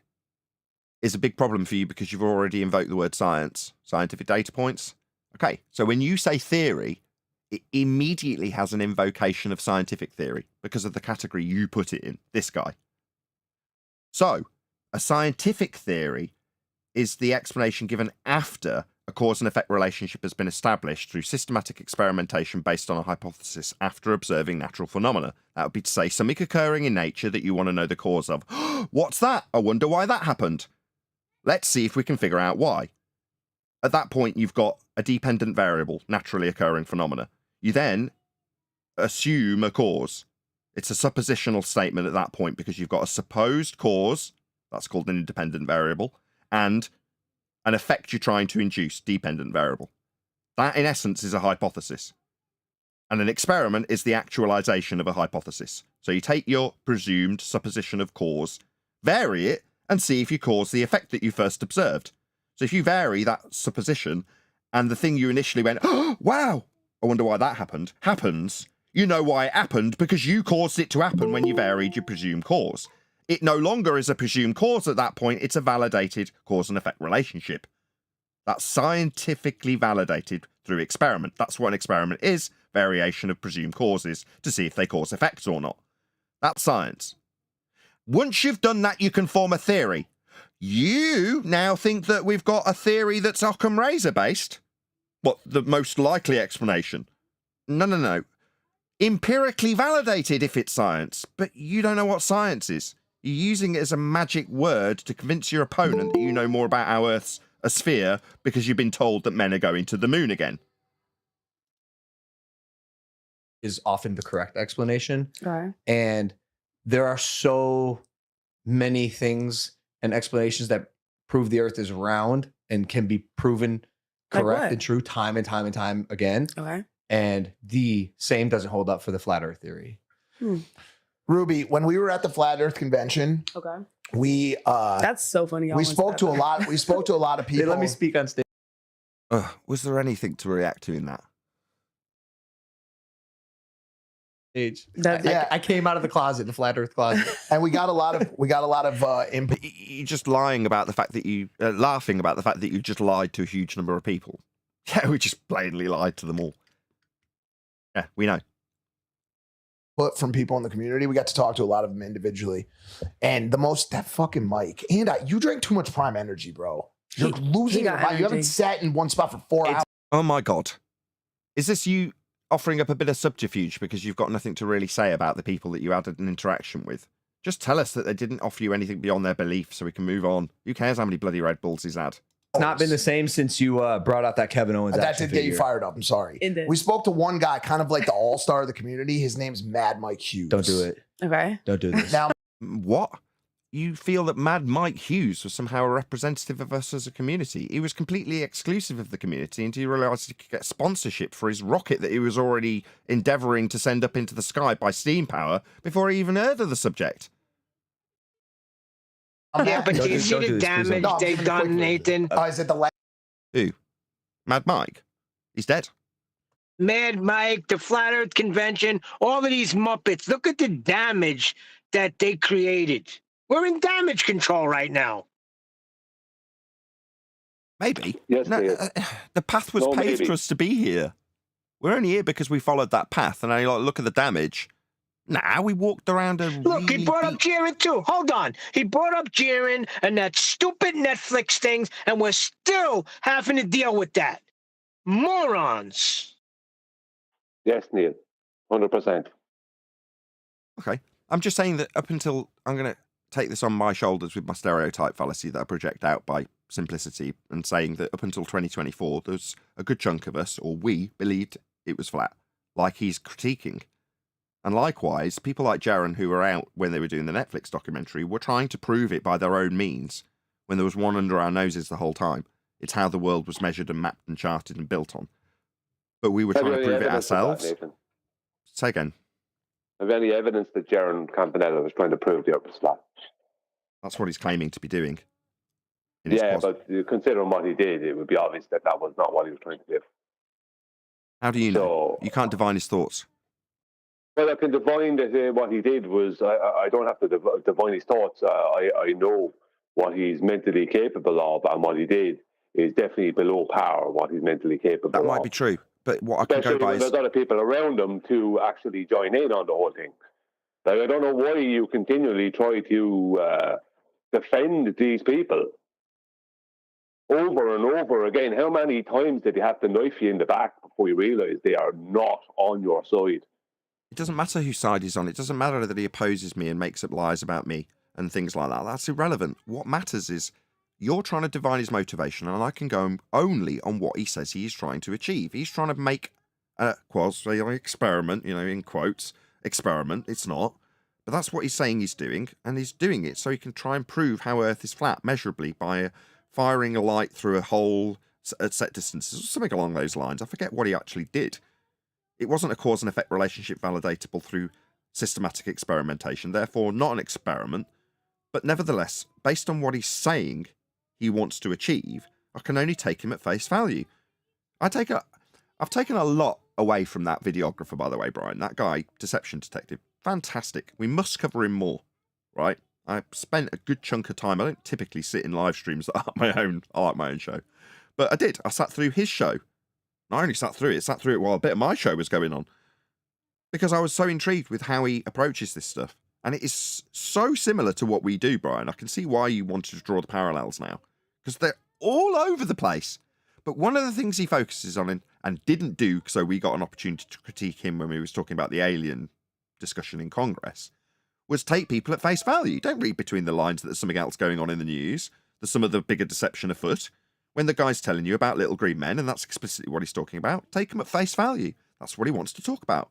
is a big problem for you because you've already invoked the word science, scientific data points. Okay, so when you say theory, it immediately has an invocation of scientific theory because of the category you put it in, this guy. So, a scientific theory is the explanation given after a cause and effect relationship has been established through systematic experimentation based on a hypothesis after observing natural phenomena. That would be to say something occurring in nature that you want to know the cause of. What's that? I wonder why that happened. Let's see if we can figure out why. At that point, you've got a dependent variable, naturally occurring phenomena. You then assume a cause. It's a suppositional statement at that point because you've got a supposed cause, that's called an independent variable, and an effect you're trying to induce, dependent variable. That, in essence, is a hypothesis. And an experiment is the actualization of a hypothesis. So you take your presumed supposition of cause, vary it, and see if you cause the effect that you first observed. So if you vary that supposition, and the thing you initially went, oh, wow, I wonder why that happened, happens, you know why it happened because you caused it to happen when you varied your presumed cause. It no longer is a presumed cause at that point, it's a validated cause and effect relationship. That's scientifically validated through experiment. That's what an experiment is, variation of presumed causes to see if they cause effects or not. That's science. Once you've done that, you can form a theory. You now think that we've got a theory that's Occam razor based. What, the most likely explanation? No. Empirically validated if it's science, but you don't know what science is. You're using it as a magic word to convince your opponent that you know more about how Earth's a sphere because you've been told that men are going to the moon again. Is often the correct explanation. Right. And there are so many things and explanations that prove the Earth is round and can be proven correct and true time and time again. Okay. And the same doesn't hold up for the flat Earth theory. Ruby, when we were at the Flat Earth Convention, we that's so funny. We spoke to a lot. We spoke to a lot of people. They let me speak on stage. Was there anything to react to in that? I came out of the closet, the flat Earth closet, and we got a lot of input. You're just lying about the fact that you laughing about the fact that you just lied to a huge number of people. Yeah, we just blatantly lied to them all. Yeah, we know. But from people in the community, we got to talk to a lot of them individually, and that fucking Mike and you drank too much Prime Energy, bro. You're losing your mind. You haven't sat in one spot for 4 hours. Oh my god, is this you offering up a bit of subterfuge because you've got nothing to really say about the people that you had an interaction with? Just tell us that they didn't offer you anything beyond their belief so we can move on. Who cares how many bloody Red Bulls he's had? It's not been the same since you brought out that Kevin Owens. That did get you fired up. I'm sorry. We spoke to one guy, kind of like the all-star of the community. His name's Mad Mike Hughes. Don't do it. Okay. Don't do this. Now, what? You feel that Mad Mike Hughes was somehow a representative of us as a community? He was completely exclusive of the community until he realised he could get sponsorship for his rocket that he was already endeavouring to send up into the sky by steam power before he even heard of the subject. Yeah, but do you see the damage they've done, Nathan? Is it the last? Who? Mad Mike? He's dead. Mad Mike, the Flat Earth Convention, all of these Muppets. Look at the damage that they created. We're in damage control right now. Maybe. Yes, the path was paved maybe. for us to be here. We're only here because we followed that path, and I look at the damage. Nah, we walked around a Look, he brought up Jiren too. Hold on. He brought up Jiren and that stupid Netflix things, and we're still having to deal with that. Morons. Yes, Neil. 100%. Okay. I'm just saying that up until I'm going to take this on my shoulders with my stereotype fallacy that I project out by simplicity and saying that up until 2024, there's a good chunk of us, or we, believed it was flat, like he's critiquing. And likewise, people like Jaron, who were out when they were doing the Netflix documentary, were trying to prove it by their own means when there was one under our noses the whole time. It's how the world was measured and mapped and charted and built on. But we were trying to prove it ourselves. Say again. Have you any evidence that Jaron Campanella was trying to prove the Earth was flat? That's what he's claiming to be doing. Yeah, but considering what he did, it would be obvious that that was not what he was trying to do. How do you know? You can't divine his thoughts. Well, I can divine that what he did was, I don't have to divine his thoughts. I know what he's mentally capable of, and what he did is definitely below par, what he's mentally capable of. That might be true, but what I can go by is... there's other people around him to actually join in on the whole thing. Like, I don't know why you continually try to defend these people over and over again. How many times did he have to knife you in the back before you realise they are not on your side? It doesn't matter whose side he's on. It doesn't matter that he opposes me and makes up lies about me and things like that. That's irrelevant. What matters is you're trying to divine his motivation, and I can go only on what he says he is trying to achieve. He's trying to make a experiment, in quotes, experiment. It's not. But that's what he's saying he's doing, and he's doing it so he can try and prove how Earth is flat measurably by firing a light through a hole at set distances, or something along those lines. I forget what he actually did. It wasn't a cause and effect relationship validatable through systematic experimentation, therefore not an experiment. But nevertheless, based on what he's saying he wants to achieve, I can only take him at face value. I've taken a lot away from that videographer, by the way, Brian. That guy, Deception Detective, fantastic. We must cover him more, right? I spent a good chunk of time. I don't typically sit in live streams that are my own. I like my own show. But I did. I sat through his show. I only sat through it while a bit of my show was going on. Because I was so intrigued with how he approaches this stuff. And it is so similar to what we do, Brian. I can see why you wanted to draw the parallels now. Because they're all over the place. But one of the things he focuses on and didn't do, so we got an opportunity to critique him when we was talking about the alien discussion in Congress, was take people at face value. Don't read between the lines that there's something else going on in the news. There's some of the bigger deception afoot. When the guy's telling you about little green men, and that's explicitly what he's talking about, take him at face value. That's what he wants to talk about.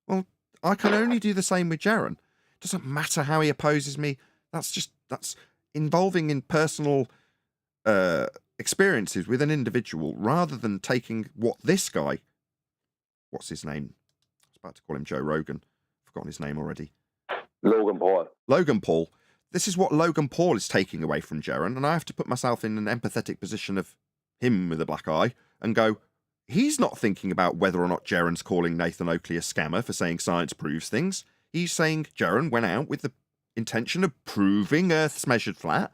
Well, I can only do the same with Jaron. It doesn't matter how he opposes me. That's involving in personal experiences with an individual rather than taking what this guy, what's his name? I was about to call him Joe Rogan. I've forgotten his name already. Logan Paul. This is what Logan Paul is taking away from Jaron, and I have to put myself in an empathetic position of him with a black eye and go, he's not thinking about whether or not Jaron's calling Nathan Oakley a scammer for saying science proves things. He's saying Jaron went out with the intention of proving Earth's measured flat,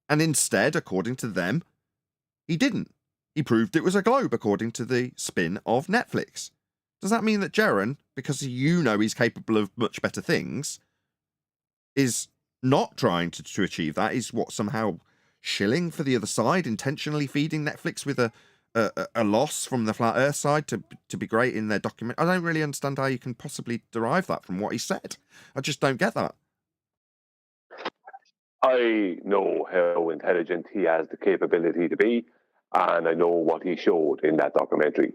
and instead, according to them, he didn't. He proved it was a globe, according to the spin of Netflix. Does that mean that Jaron, because he's capable of much better things, is not trying to achieve that? Is what somehow shilling for the other side, intentionally feeding Netflix with a loss from the flat Earth side to be great in their document? I don't really understand how you can possibly derive that from what he said. I just don't get that. I know how intelligent he has the capability to be, and I know what he showed in that documentary.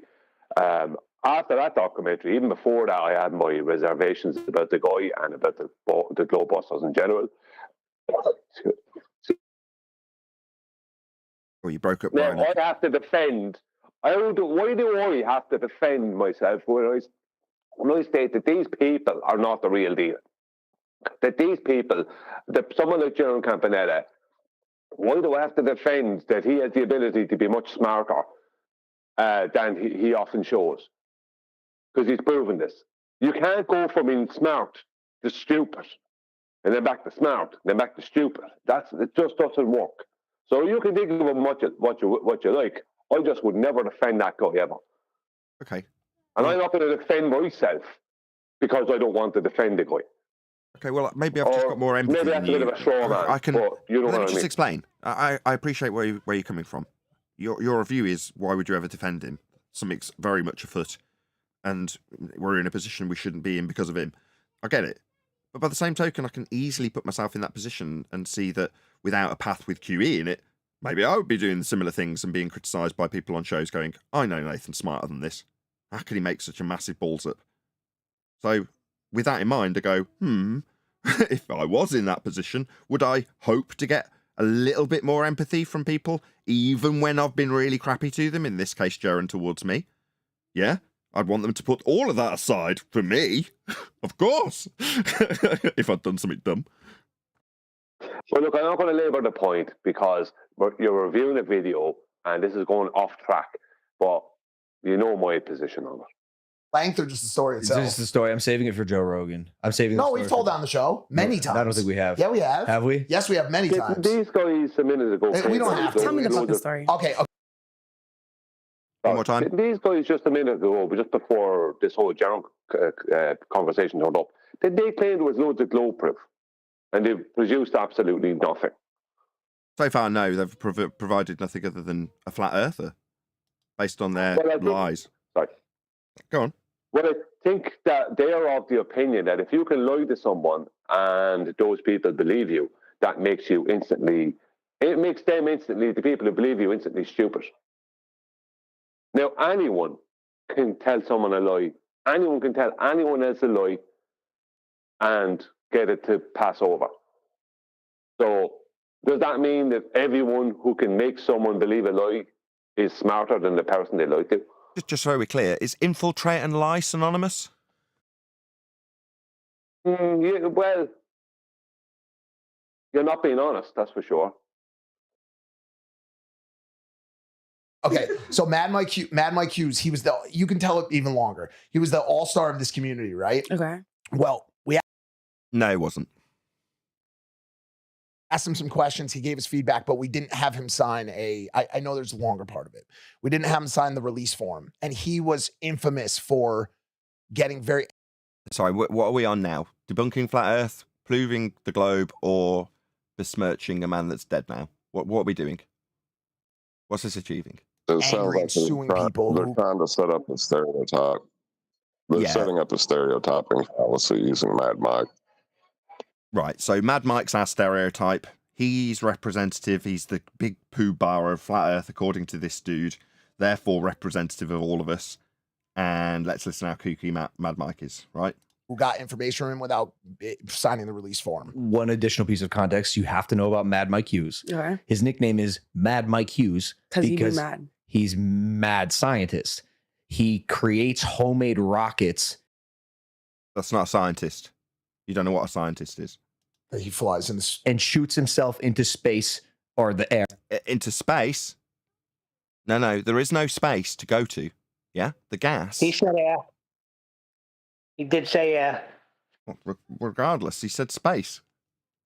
After that documentary, even before that, I had my reservations about the guy and about the Globebusters in general. Well, you broke up. Now, I have to defend. Why do I have to defend myself when I state that these people are not the real deal? That these people, someone like Jaron Campanella, why do I have to defend that he has the ability to be much smarter than he often shows? Because he's proven this. You can't go from being smart to stupid, and then back to smart, then back to stupid. It just doesn't work. So you can think of him what you like. I just would never defend that guy ever. Okay. And I'm not going to defend myself because I don't want to defend the guy. Okay, well, maybe I've just got more empathy. Maybe that's a bit of a straw man. I can. But you know let me what I just mean. explain. I appreciate where you're coming from. Your view is, why would you ever defend him? Something's very much afoot, and we're in a position we shouldn't be in because of him. I get it, But by the same token, I can easily put myself in that position and see that without a path with QE in it, maybe I would be doing similar things and being criticised by people on shows going, I know Nathan's smarter than this. How can he make such a massive balls up? So with that in mind, I go, if I was in that position, would I hope to get a little bit more empathy from people, even when I've been really crappy to them, in this case, Jaron towards me? Yeah, I'd want them to put all of that aside for me, of course, if I'd done something dumb. Well, look, I'm not going to labour the point because you're reviewing a video and this is going off track, but you know my position on it. Length or just the story itself? It's just the story. I'm saving it for Joe Rogan. I'm saving. No, we've told on the show many times. I don't think we have. Yeah, we have. Have we? Yes, we have many times. These guys a minute ago. We don't have to. Tell me the fucking story. Okay. One more time. These guys just a minute ago, but just before this whole Jaron conversation turned up, they claimed there was loads of globe proof, and they've produced absolutely nothing. So far, no, they've provided nothing other than a flat earther, based on their lies. Sorry. Go on. Well, I think that they are of the opinion that if you can lie to someone and those people believe you, that makes you instantly, it makes them instantly, the people who believe you, instantly stupid. Now, anyone can tell someone a lie. Anyone can tell anyone else a lie and get it to pass over. So, does that mean that everyone who can make someone believe a lie is smarter than the person they lie to? Just so we're clear, is infiltrate and lie synonymous? Yeah, well, you're not being honest, that's for sure. Okay, so Mad Mike Hughes, he was the, you can tell it even longer. He was the all-star of this community, right? Okay. Well, No, it wasn't. Asked him some questions. He gave us feedback, but we didn't have him sign I know there's a longer part of it. We didn't have him sign the release form. And he was infamous for getting very... Sorry, what are we on now? Debunking flat earth, proving the globe, or besmirching a man that's dead now? What are we doing? What's this achieving? It sounds like they're trying to set up a stereotype. They're setting up a stereotyping fallacy using Mad Mike. Right, so Mad Mike's our stereotype. He's representative. He's the big poo bar of flat earth, according to this dude. Therefore, representative of all of us. And let's listen how kooky Mad Mike is, right? Who got information from him without signing the release form. One additional piece of context you have to know about Mad Mike Hughes. Okay. His nickname is Mad Mike Hughes because mad. He's mad scientist. He creates homemade rockets. That's not a scientist. You don't know what a scientist is. He flies in and shoots himself into space or the air. Into space? No, there is no space to go to. Yeah, the gas. He said he did say regardless, he said space.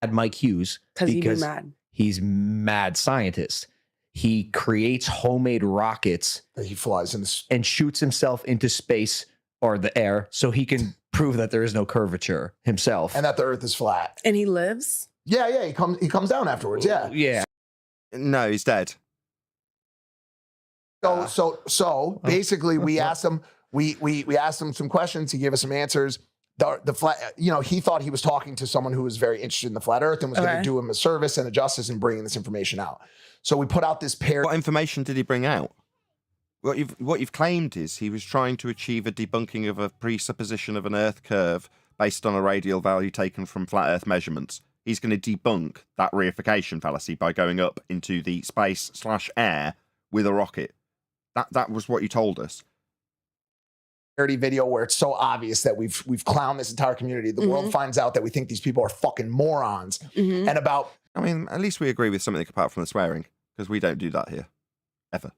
Mad Mike Hughes because he's mad scientist. He creates homemade rockets. He flies in and shoots himself into space or the air so he can prove that there is no curvature himself. And that the earth is flat. And he lives? Yeah, he comes down afterwards, yeah. Yeah. No, he's dead. So basically we asked him, we asked him some questions, he gave us some answers. The flat, he thought he was talking to someone who was very interested in the flat earth and was going to do him a service and a justice in bringing this information out. So we put out this pair. What information did he bring out? What you've claimed is he was trying to achieve a debunking of a presupposition of an Earth curve based on a radial value taken from flat Earth measurements. He's going to debunk that reification fallacy by going up into the space/air with a rocket. That was what you told us. Video where it's so obvious that we've clowned this entire community. The world finds out that we think these people are fucking morons. And about... I mean, at least we agree with something apart from the swearing, because we don't do that here. Ever.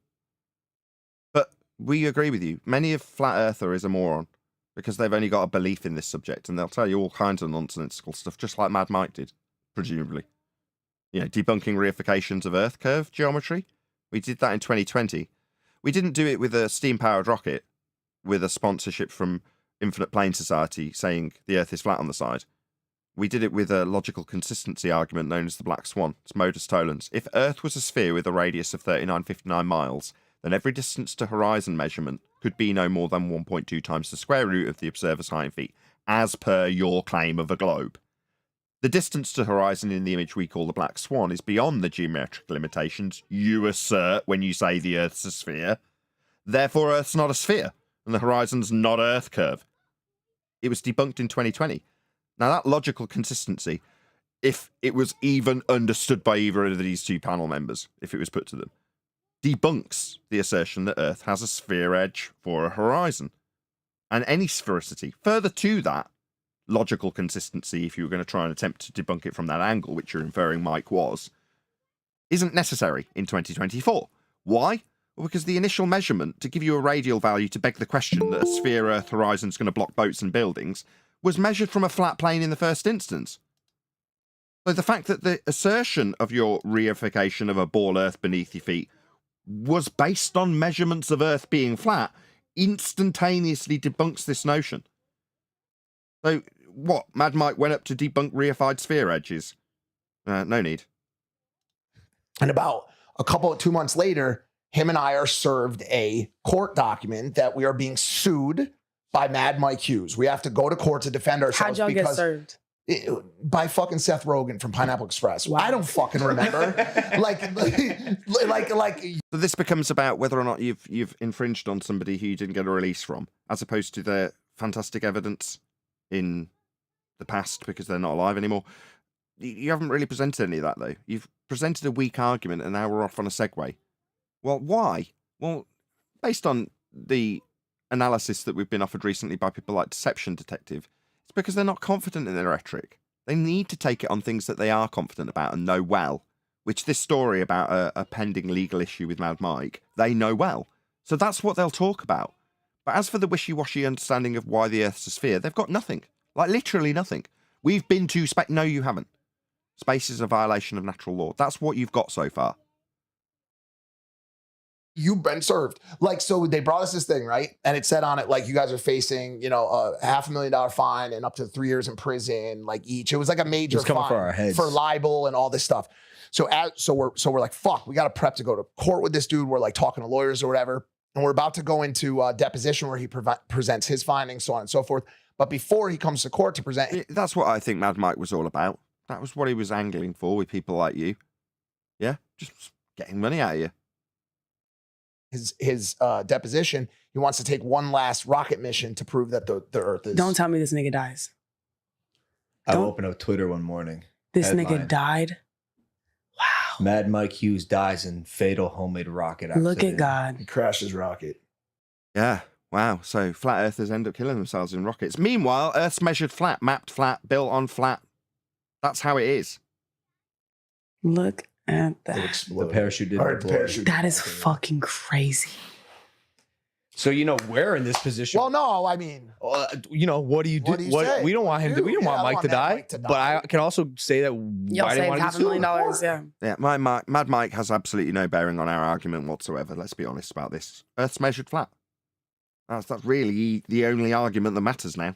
But we agree with you. Many of flat earther is a moron, because they've only got a belief in this subject, and they'll tell you all kinds of nonsensical stuff, just like Mad Mike did, presumably. Debunking reifications of Earth curve geometry. We did that in 2020. We didn't do it with a steam-powered rocket, with a sponsorship from Infinite Plane Society saying the Earth is flat on the side. We did it with a logical consistency argument known as the Black Swan. It's modus tollens. If Earth was a sphere with a radius of 3959 miles, then every distance to horizon measurement could be no more than 1.2 times the square root of the observer's height in feet. as per your claim of a globe. The distance to horizon in the image we call the black swan is beyond the geometric limitations you assert when you say the Earth's a sphere. Therefore, Earth's not a sphere, and the horizon's not Earth curve. It was debunked in 2020. Now, that logical consistency, if it was even understood by either of these two panel members, if it was put to them, debunks the assertion that Earth has a sphere edge for a horizon and any sphericity. Further to that logical consistency, if you were going to try and attempt to debunk it from that angle, which you're inferring Mike was, isn't necessary in 2024. Why? Well, because the initial measurement to give you a radial value to beg the question that a sphere Earth horizon is going to block boats and buildings was measured from a flat plane in the first instance. So the fact that the assertion of your reification of a ball Earth beneath your feet was based on measurements of Earth being flat instantaneously debunks this notion. So what? Mad Mike went up to debunk reified sphere edges? No need. And about 2 months later, him and I are served a court document that we are being sued by Mad Mike Hughes. We have to go to court to defend ourselves. How'd y'all get served? By fucking Seth Rogen from Pineapple Express. Wow. I don't fucking remember. So this becomes about whether or not you've infringed on somebody who you didn't get a release from, as opposed to their fantastic evidence in the past because they're not alive anymore. You haven't really presented any of that, though. You've presented a weak argument, and now we're off on a segue. Well, why? Well, based on the analysis that we've been offered recently by people like Deception Detective, it's because they're not confident in their rhetoric. They need to take it on things that they are confident about and know well, which this story about a pending legal issue with Mad Mike, they know well. So that's what they'll talk about. But as for the wishy-washy understanding of why the Earth's a sphere, they've got nothing. Like, literally nothing. We've been to space. No, you haven't. Space is a violation of natural law. That's what you've got so far. You've been served. So they brought us this thing, right? And it said on it, you guys are facing, a $500,000 fine and up to 3 years in prison, each. It was like a major fine for libel and all this stuff. So we're like, fuck, we got to prep to go to court with this dude. We're talking to lawyers or whatever. And we're about to go into a deposition where he presents his findings, so on and so forth. But before he comes to court to present... That's what I think Mad Mike was all about. That was what he was angling for with people like you. Yeah? Just getting money out of you. His deposition, he wants to take one last rocket mission to prove that the Earth is... Don't tell me this nigga dies. I opened up Twitter one morning. This nigga died? Wow. Mad Mike Hughes dies in fatal homemade rocket accident. Look at God. He crashed his rocket. Yeah. Wow. So flat earthers end up killing themselves in rockets. Meanwhile, Earth's measured flat, mapped flat, built on flat. That's how it is. Look at that. The parachute didn't deploy. That is fucking crazy. So we're in this position. Well, no, I mean, what do you do? We don't want him to. We don't want Mike to die. But I can also say that y'all saved $500,000. Yeah. Yeah. Mad Mike has absolutely no bearing on our argument whatsoever. Let's be honest about this. Earth's measured flat. That's really the only argument that matters now.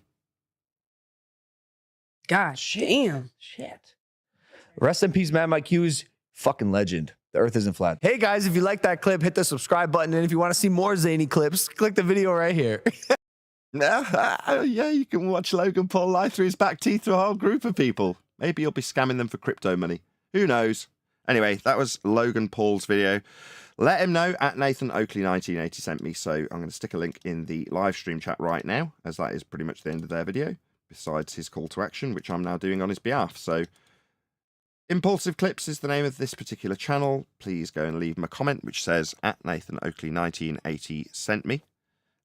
God damn. Shit. Rest in peace, Mad Mike Hughes. Fucking legend. The Earth isn't flat. Hey guys, if you like that clip, hit the subscribe button. And if you want to see more zany clips, click the video right here. Yeah, you can watch Logan Paul lie through his back teeth to a whole group of people. Maybe you'll be scamming them for crypto money. Who knows? Anyway, that was Logan Paul's video. Let him know at Nathan Oakley 1980 sent me. So I'm going to stick a link in the live stream chat right now, as that is pretty much the end of their video, besides his call to action, which I'm now doing on his behalf. So Impulsive Clips is the name of this particular channel. Please go and leave him a comment which says at Nathan Oakley 1980 sent me.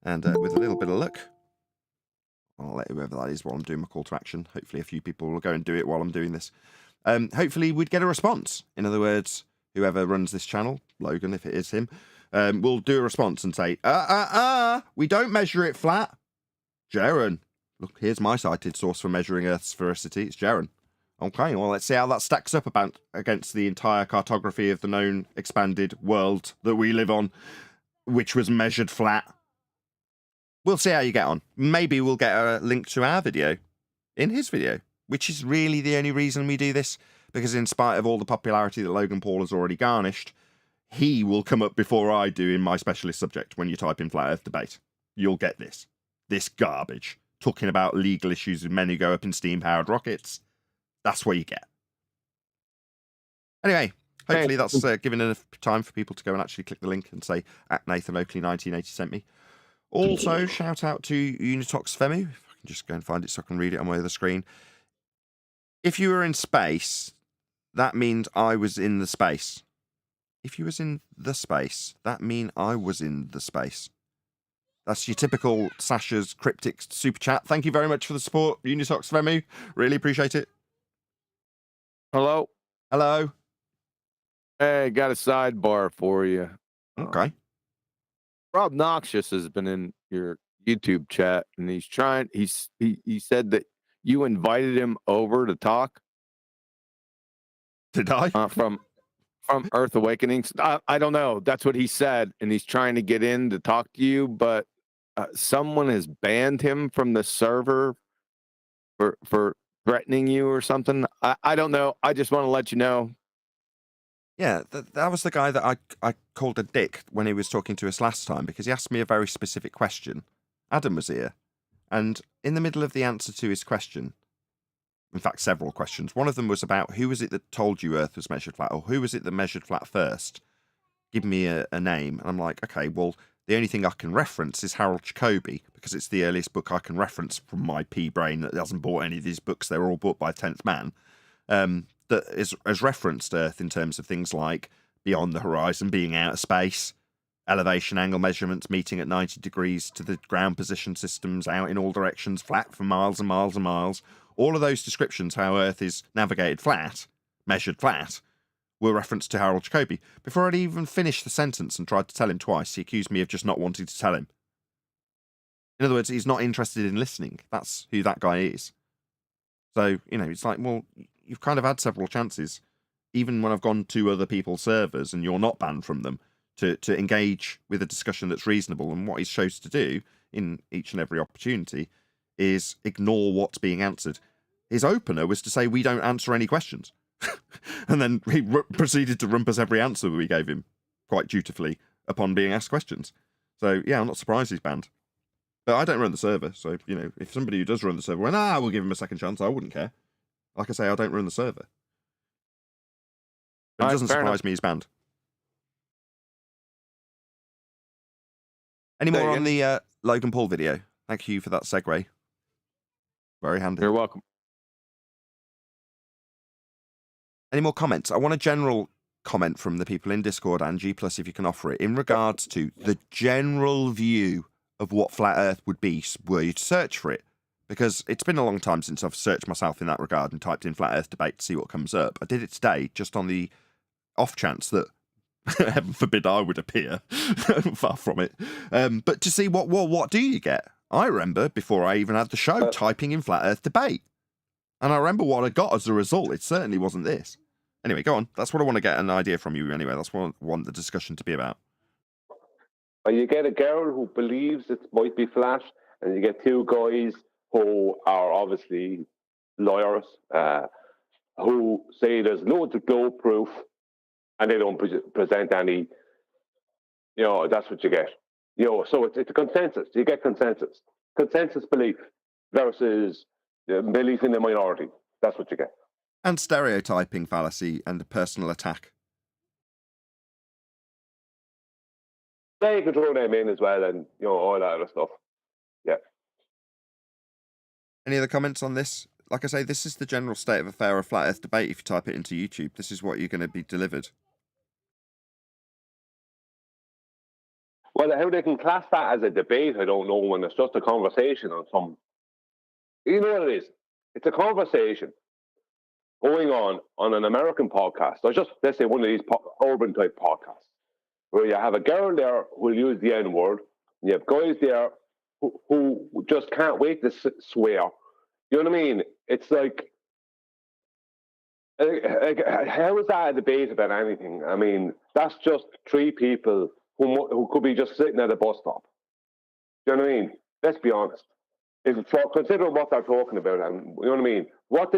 And with a little bit of luck, I'll let whoever that is while I'm doing my call to action. Hopefully a few people will go and do it while I'm doing this. Hopefully we'd get a response. In other words, whoever runs this channel, Logan, if it is him, will do a response and say, we don't measure it flat. Jaren. Look, here's my cited source for measuring Earth's sphericity. It's Jaren. Okay, well, let's see how that stacks up against the entire cartography of the known expanded world that we live on, which was measured flat. We'll see how you get on. Maybe we'll get a link to our video in his video, which is really the only reason we do this, because in spite of all the popularity that Logan Paul has already garnished, he will come up before I do in my specialist subject when you type in Flat Earth Debate. You'll get this garbage. talking about legal issues with men who go up in steam-powered rockets. That's what you get. Anyway, hopefully that's given enough time for people to go and actually click the link and say, at Nathan Oakley 1980 sent me. Also, shout out to Unitox Femu. If I can just go and find it so I can read it on my other screen. If you were in space, that means I was in the space. If you was in the space, that mean I was in the space. That's your typical Sasha's cryptic super chat. Thank you very much for the support, Unitox Femu. Really appreciate it. Hello. Hello. Hey, got a sidebar for you. Okay. Rob Noxious has been in your YouTube chat, and he's trying. He said that you invited him over to talk. Did I? From Earth Awakenings. I don't know. That's what he said, and he's trying to get in to talk to you, but someone has banned him from the server for threatening you or something. I don't know. I just want to let you know. Yeah, that was the guy that I called a dick when he was talking to us last time, because he asked me a very specific question. Adam was here, and in the middle of the answer to his question, in fact, several questions, one of them was about who was it that told you Earth was measured flat, or who was it that measured flat first? Give me a name. And I'm like, okay, well, the only thing I can reference is Harold Jacobi, because it's the earliest book I can reference from my pea brain that hasn't bought any of these books. They're all bought by 10th Man. That has referenced Earth in terms of things like beyond the horizon, being out of space, elevation angle measurements, meeting at 90 degrees to the ground position systems, out in all directions, flat for miles and miles and miles. All of those descriptions, how Earth is navigated flat, measured flat, were referenced to Harold Jacobi. Before I'd even finished the sentence and tried to tell him twice, he accused me of just not wanting to tell him. In other words, he's not interested in listening. That's who that guy is. So, it's like, well, you've kind of had several chances, even when I've gone to other people's servers and you're not banned from them, to engage with a discussion that's reasonable. And what he's chose to do in each and every opportunity is ignore what's being answered. His opener was to say, we don't answer any questions. And then he proceeded to rumpus every answer we gave him, quite dutifully, upon being asked questions. So, yeah, I'm not surprised he's banned. But I don't run the server, so, if somebody who does run the server went, we'll give him a second chance, I wouldn't care. Like I say, I don't run the server. But it doesn't surprise me he's banned. Any more on the Logan Paul video? Thank you for that segue. Very handy. You're welcome. Any more comments? I want a general comment from the people in Discord, and G+, if you can offer it, in regards to the general view of what flat Earth would be were you to search for it. Because it's been a long time since I've searched myself in that regard and typed in flat Earth debate to see what comes up. I did it today just on the off chance that, heaven forbid, I would appear. Far from it. But to see what do you get? I remember, before I even had the show, typing in flat Earth debate. And I remember what I got as a result. It certainly wasn't this. Anyway, go on. That's what I want to get an idea from you anyway. That's what I want the discussion to be about. You get a girl who believes it might be flat, and you get two guys who are obviously lawyers, who say there's loads of globe proof, and they don't present any. That's what you get. So it's a consensus. You get consensus belief versus belief in the minority. That's what you get. And stereotyping fallacy and personal attack. Yeah, you can throw them in as well, and all that other stuff. Yeah. Any other comments on this? Like I say, this is the general state of affair of flat Earth debate. If you type it into YouTube, this is what you're going to be delivered. Well, how they can class that as a debate, I don't know, when it's just a conversation on some. You know what it is? It's a conversation going on an American podcast, or just, let's say, one of these urban type podcasts, where you have a girl there who will use the N-word, and you have guys there who just can't wait to swear. You know what I mean? It's like how is that a debate about anything? I mean, that's just three people who could be just sitting at a bus stop. You know what I mean? Let's be honest. Consider what they're talking about, and you know what I mean? What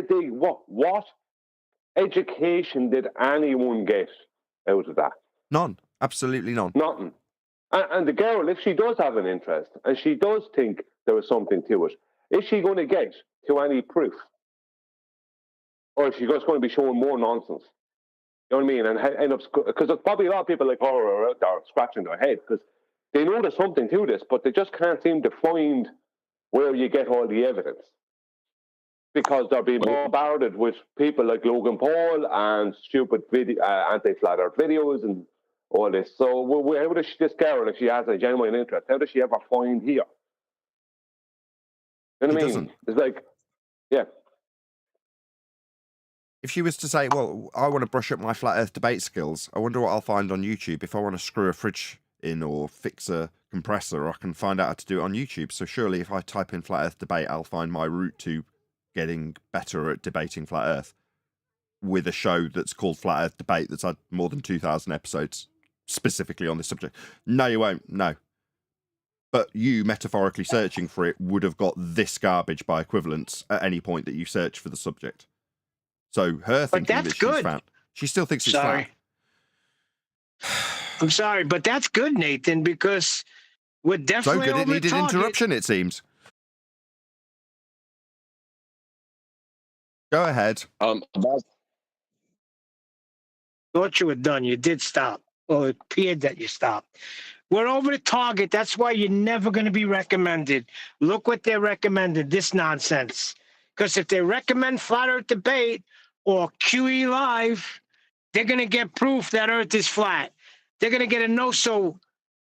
education did anyone get out of that? None. Absolutely none. Nothing. And the girl, if she does have an interest, and she does think there was something to it, Is she going to get to any proof? Or is she just going to be showing more nonsense? You know what I mean? And end up, because there's probably a lot of people like her are out there scratching their head because they know there's something to this, but they just can't seem to find where you get all the evidence. Because they're being bombarded with people like Logan Paul and stupid anti-flat earth videos and all this. So how does this girl, if she has a genuine interest, how does she ever find here? You know what I mean? It's like, yeah. If she was to say, well, I want to brush up my flat earth debate skills, I wonder what I'll find on YouTube. If I want to screw a fridge in or fix a compressor, I can find out how to do it on YouTube. So surely if I type in flat earth debate, I'll find my route to getting better at debating flat earth with a show that's called Flat Earth Debate that's had more than 2,000 episodes specifically on this subject. No, you won't. No. But you, metaphorically searching for it, would have got this garbage by equivalence at any point that you search for the subject. So her thinking that she's fat, she still thinks it's fat. I'm sorry, but that's good, Nathan, because we're definitely so good it needed interruption, it seems. Go ahead. Thought you were done. You did stop. Well, it appeared that you stopped. We're over the target. That's why you're never going to be recommended. Look what they're recommending, this nonsense. Because if they recommend Flat Earth Debate or QE Live, they're going to get proof that Earth is flat. They're going to get a no-so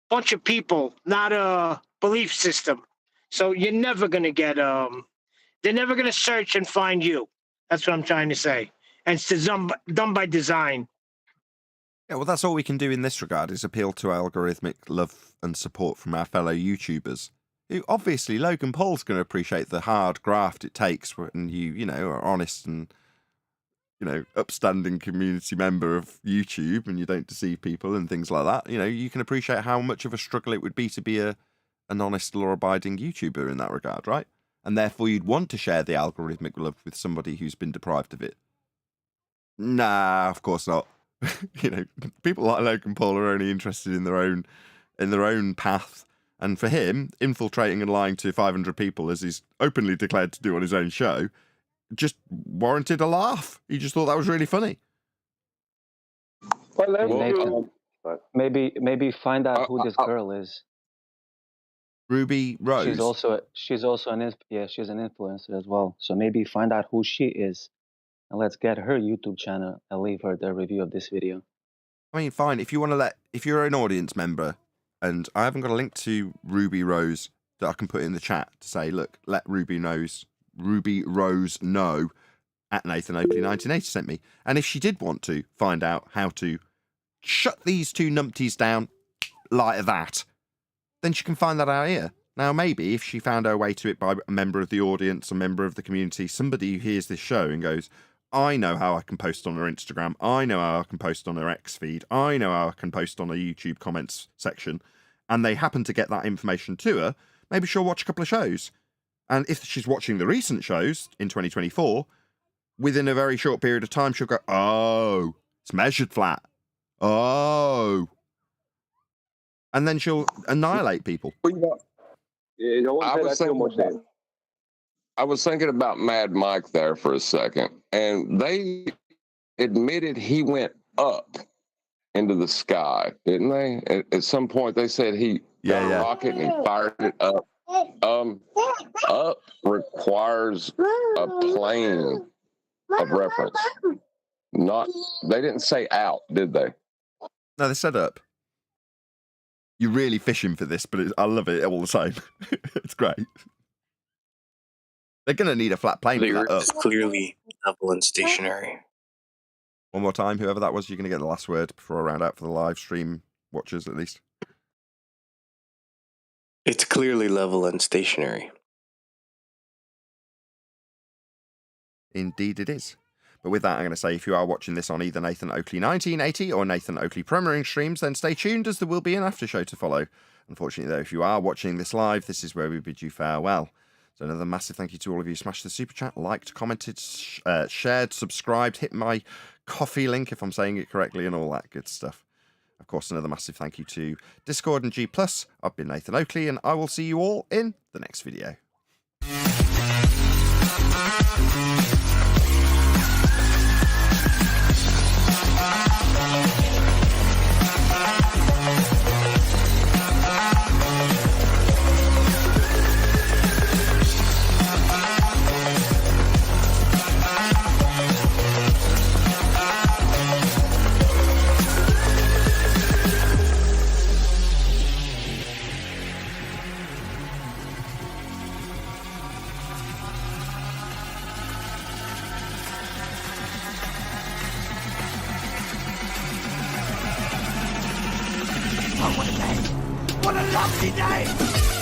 bunch of people, not a belief system. So you're never going to get, they're never going to search and find you. That's what I'm trying to say. And it's done by design. Yeah, well, that's all we can do in this regard is appeal to algorithmic love and support from our fellow YouTubers. Who, obviously, Logan Paul's going to appreciate the hard graft it takes when you know, are honest and, you know, upstanding community member of YouTube and you don't deceive people and things like that. You know, you can appreciate how much of a struggle it would be to be an honest, law-abiding YouTuber in that regard, right? And therefore you'd want to share the algorithmic love with somebody who's been deprived of it. Nah, of course not. You know, people like Logan Paul are only interested in their own path. And for him, infiltrating and lying to 500 people, as he's openly declared to do on his own show, just warranted a laugh. He just thought that was really funny. Well, maybe find out who this girl is. Rubi Rose. She's also an influencer as well. So maybe find out who she is, and let's get her YouTube channel and leave her the review of this video. I mean, fine. If you're an audience member, and I haven't got a link to Rubi Rose that I can put in the chat to say, look, let Rubi Rose know at Nathan Oakley 1980 sent me. And if she did want to find out how to shut these two numpties down like that, then she can find that out here. Now, maybe if she found her way to it by a member of the audience, a member of the community, somebody who hears this show and goes, I know how I can post on her Instagram. I know how I can post on her X feed. I know how I can post on a YouTube comments section. And they happen to get that information to her. Maybe she'll watch a couple of shows. And if she's watching the recent shows in 2024, within a very short period of time, she'll go, oh, it's measured flat. Oh. And then she'll annihilate people. I was thinking about Mad Mike there for a second, and they admitted he went up into the sky, didn't they? At some point, they said he got a rocket and he fired it up. Up requires a plane of reference. They didn't say out, did they? No, they said up. You're really fishing for this, but I love it all the same. It's great. They're going to need a flat plane for that up. It's clearly level and stationary. One more time, whoever that was, you're going to get the last word before I round out for the live stream watchers, at least. It's clearly level and stationary. Indeed it is. But with that, I'm going to say if you are watching this on either Nathan Oakley 1980 or Nathan Oakley premiering streams, then stay tuned as there will be an after show to follow. Unfortunately, though, if you are watching this live, this is where we bid you farewell. So another massive thank you to all of you. Smashed the super chat, liked, commented, shared, subscribed, hit my coffee link if I'm saying it correctly, and all that good stuff. Of course, another massive thank you to Discord and G+. I've been Nathan Oakley, and I will see you all in the next video. Oh, what a day! What a lovely day!